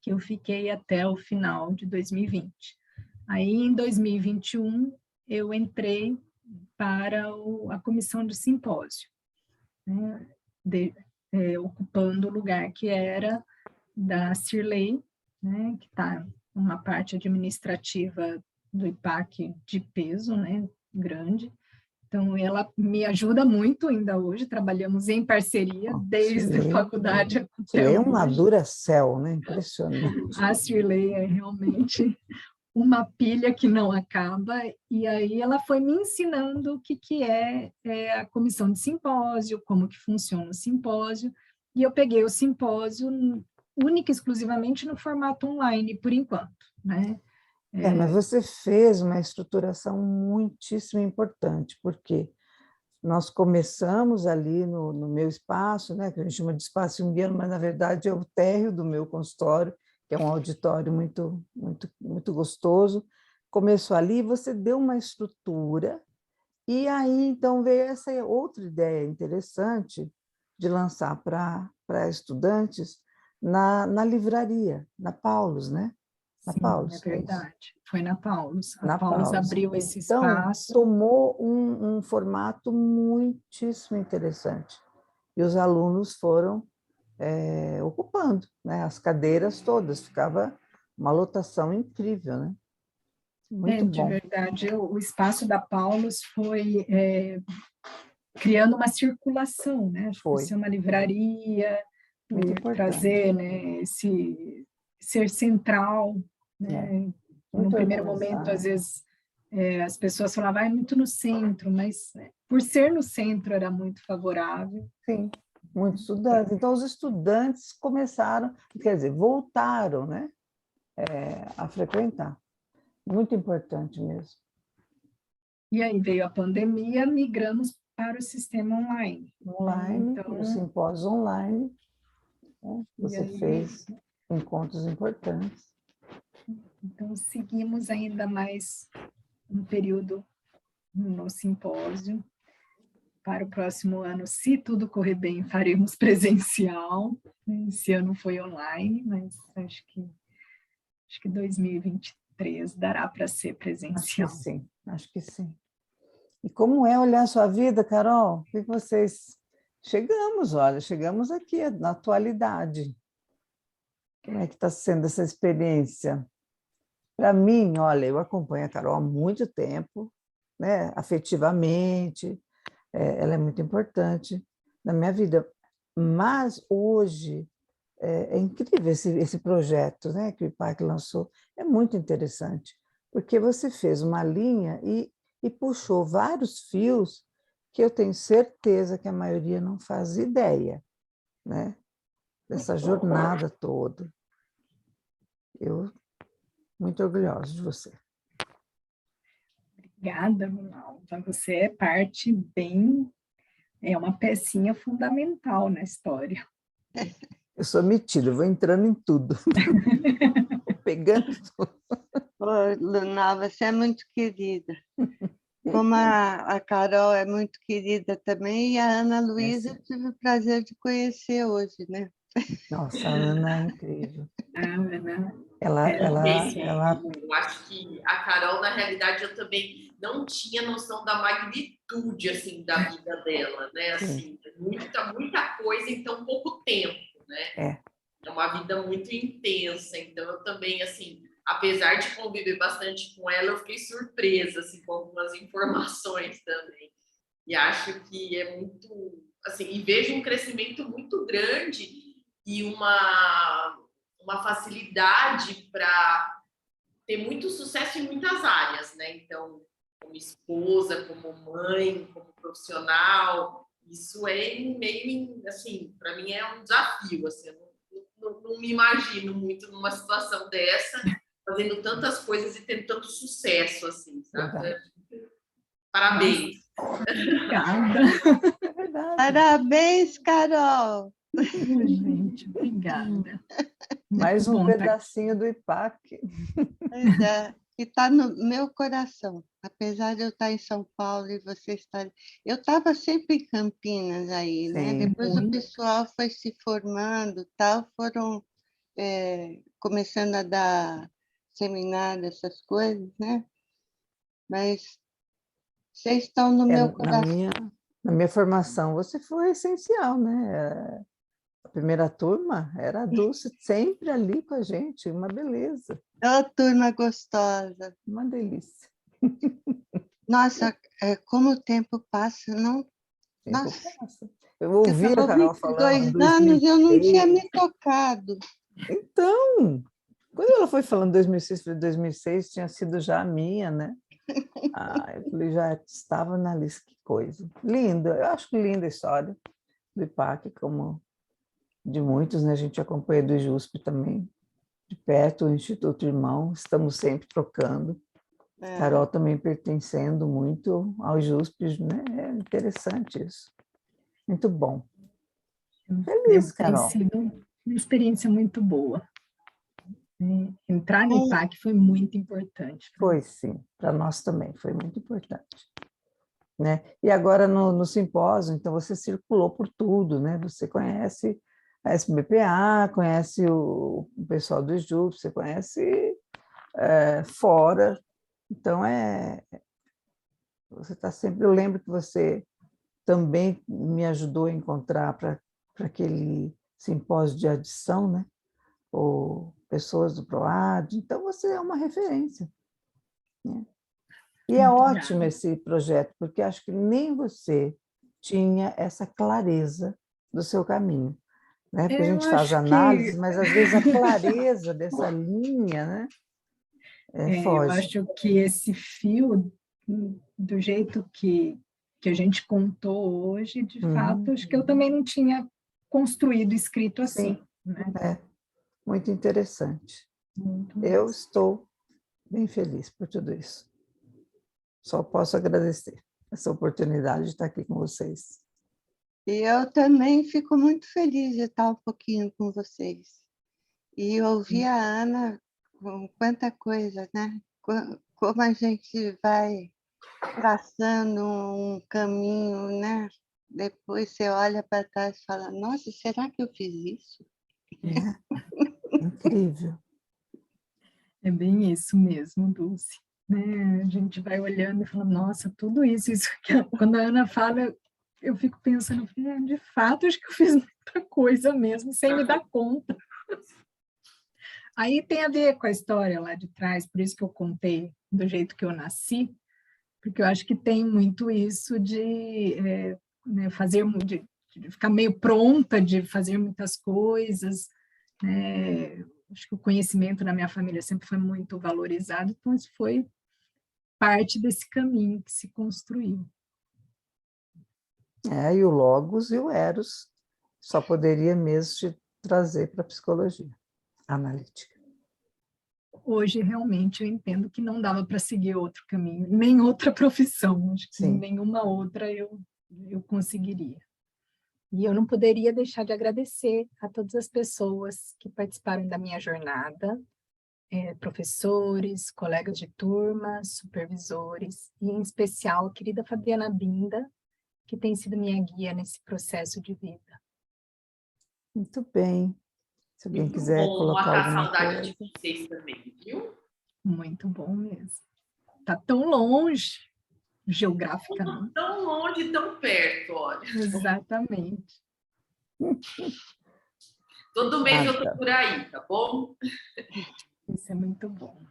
que eu fiquei até o final de 2020. Aí, em 2021, eu entrei para a comissão do simpósio, né, ocupando o lugar que era da Cirlei, né, que está uma parte administrativa do IPAC de peso, né, grande. Então, ela me ajuda muito ainda hoje, trabalhamos em parceria desde a faculdade até hoje. É uma Duracell, né? Impressionante. A Cirlei é realmente uma pilha que não acaba, e aí ela foi me ensinando o que é a comissão de simpósio, como que funciona o simpósio, e eu peguei o simpósio única e exclusivamente no formato online, por enquanto, né? Mas você fez uma estruturação muitíssimo importante, porque nós começamos ali no meu espaço, né, que a gente chama de espaço junguiano, mas na verdade é o térreo do meu consultório, que é um auditório muito, muito, muito gostoso. Começou ali, você deu uma estrutura, e aí então veio essa outra ideia interessante de lançar para estudantes na livraria, na Paulus, né? Na Sim, Paulus, é verdade. Foi na Paulus. A na Paulus abriu esse então, espaço. tomou um formato muitíssimo interessante. E os alunos foram ocupando, né? As cadeiras todas, ficava uma lotação incrível, né? Muito bom. De verdade, o espaço da Paulus foi criando uma circulação, né? Foi ser uma livraria, trazer, né, esse ser central, né? No primeiro momento, às vezes, as pessoas falavam, é muito no centro, mas por ser no centro era muito favorável. Sim, muitos estudantes. Então, os estudantes começaram, quer dizer, voltaram, né, a frequentar. Muito importante mesmo. E aí veio a pandemia, migramos para o sistema online. Online, Então, o simpósio online, né? E Você aí- fez encontros importantes. Então, seguimos ainda mais um período no simpósio. Para o próximo ano, se tudo correr bem, faremos presencial. Esse ano foi online, mas acho que 2023 dará para ser Acho que presencial. sim, acho que sim. E como é olhar a sua vida, Carol? O que vocês... chegamos aqui na atualidade. Como é que está sendo essa experiência? Para mim, olha, eu acompanho a Carol há muito tempo, né? Afetivamente, ela é muito importante na minha vida. Mas hoje é incrível esse projeto, né, que o IPAC lançou. É muito interessante, porque você fez uma linha e puxou vários fios que eu tenho certeza que a maioria não faz ideia, né, dessa jornada toda. Eu muito orgulhosa de você. Obrigada, Ronaldo. Você é parte é uma pecinha fundamental na história. Eu sou metida, eu vou entrando em tudo, vou pegando tudo. Ô, Luna, você é muito querida. Como a Carol é muito querida também, e a Ana Luísa eu tive o prazer de conhecer hoje, né? Nossa, a Ana é incrível. Ana, Ela Eu acho que a Carol, na realidade, eu também não tinha noção da magnitude assim da vida dela, né? Assim, muita coisa em tão pouco tempo, né? É uma vida muito intensa. Então, eu também, assim, apesar de conviver bastante com ela, eu fiquei surpresa assim, com algumas informações também. E acho que é muito, assim, e vejo um crescimento muito grande e uma facilidade para ter muito sucesso em muitas áreas, né? Então, como esposa, como mãe, como profissional, isso é meio, assim, para mim é um desafio, assim, eu não me imagino muito numa situação dessa, fazendo tantas coisas e tendo tanto sucesso, assim, sabe? Verdade. Parabéns. obrigada. É verdade. Parabéns, Carol! Gente, obrigada. Mais um Bom, pedacinho do IPAC. Pois é, que está no meu coração. Apesar de eu estar em São Paulo e você estar... Eu estava sempre em Campinas aí, né? Sim. Depois o pessoal foi se formando, tal, foram começando a dar seminário, essas coisas, né? Mas vocês estão no meu coração. Na minha formação, você foi essencial, né? A primeira turma era a Dulce, sempre ali com a gente, uma beleza, Ô, turma gostosa. uma delícia. Nossa, como o tempo passa, não? Tempo Nossa, passa. Eu ouvi a eu Carol vi falando em 2 anos e eu não tinha 2006. me tocado. Então, quando ela foi falando 2006, tinha sido já a minha, né? Eu falei, já estava na lista, que coisa. Linda, eu acho linda a história do IPAC, como de muitos, né? A gente acompanha do IJUSP também, de perto, o Instituto Irmão, estamos sempre trocando. Carol também pertencendo muito ao IJUSP, né? É interessante isso. Muito bom. Feliz, Carol. Tem sido uma experiência muito boa. Entrar no IPAC foi muito importante. Foi, sim. Para nós também, foi muito importante. Né? E agora no simpósio, então você circulou por tudo, né? Você conhece a SBPA, conhece o pessoal do IJUP, você conhece fora. Então, você está sempre... Eu lembro que você também me ajudou a encontrar para aquele simpósio de adição, né? Ou pessoas do PROAD. Então, você é uma referência. Né? E é ótimo esse projeto, porque acho que nem você tinha essa clareza do seu caminho. Né? Porque a gente faz análise, mas às vezes a clareza dessa linha, né? Foge. Eu acho que esse fio, do jeito que a gente contou hoje, de fato, acho que eu também não tinha construído, escrito assim. Sim, né? Muito interessante. Eu estou bem feliz por tudo isso. Só posso agradecer. essa oportunidade de estar aqui com vocês. E eu também fico muito feliz de estar um pouquinho com vocês. E ouvir a Ana com quanta coisa, né? Como a gente vai traçando um caminho, né? Depois você olha para trás e fala, nossa, será que eu fiz isso? Incrível. É bem isso mesmo, Dulce. Né? A gente vai olhando e fala, nossa, tudo isso. Quando a Ana fala, eu fico pensando, de fato, acho que eu fiz muita coisa mesmo, sem me dar conta. Aí tem a ver com a história lá de trás, por isso que eu contei do jeito que eu nasci, porque eu acho que tem muito isso de fazer, de ficar meio pronta, de fazer muitas coisas, né? Acho que o conhecimento na minha família sempre foi muito valorizado, então isso foi parte desse caminho que se construiu. E o Logos e o Eros só poderia mesmo te trazer para a psicologia analítica. Hoje, realmente, eu entendo que não dava para seguir outro caminho, nem outra profissão, acho que Sim. nenhuma outra eu conseguiria. E eu não poderia deixar de agradecer a todas as pessoas que participaram da minha jornada, professores, colegas de turma, supervisores, e em especial a querida Fabiana Binda, que tem sido minha guia nesse processo de vida. Muito bem. Se alguém Muito quiser bom, colocar matar a alguma saudade coisa. de vocês também, viu? Muito bom mesmo. Está tão longe, geograficamente. Tão longe, tão perto, olha. Exatamente. Todo mês eu tô Tá. por aí, tá bom? Isso é muito bom.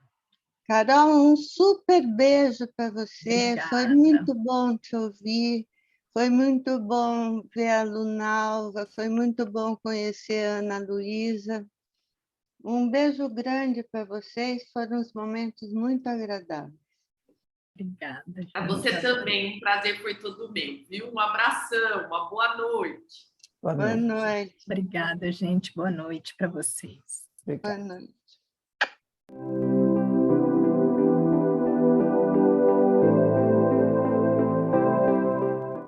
Carol, um super beijo para você. Obrigada. Foi muito bom te ouvir. Foi muito bom ver a Lunalva. Foi muito bom conhecer a Ana Luísa. Um beijo grande para vocês. Foram uns momentos muito agradáveis. Obrigada. A você também. Um prazer foi todo meu, viu? Um abração, uma boa noite. Boa Boa noite. noite. Obrigada, gente. Boa noite para vocês. Obrigada. Boa noite.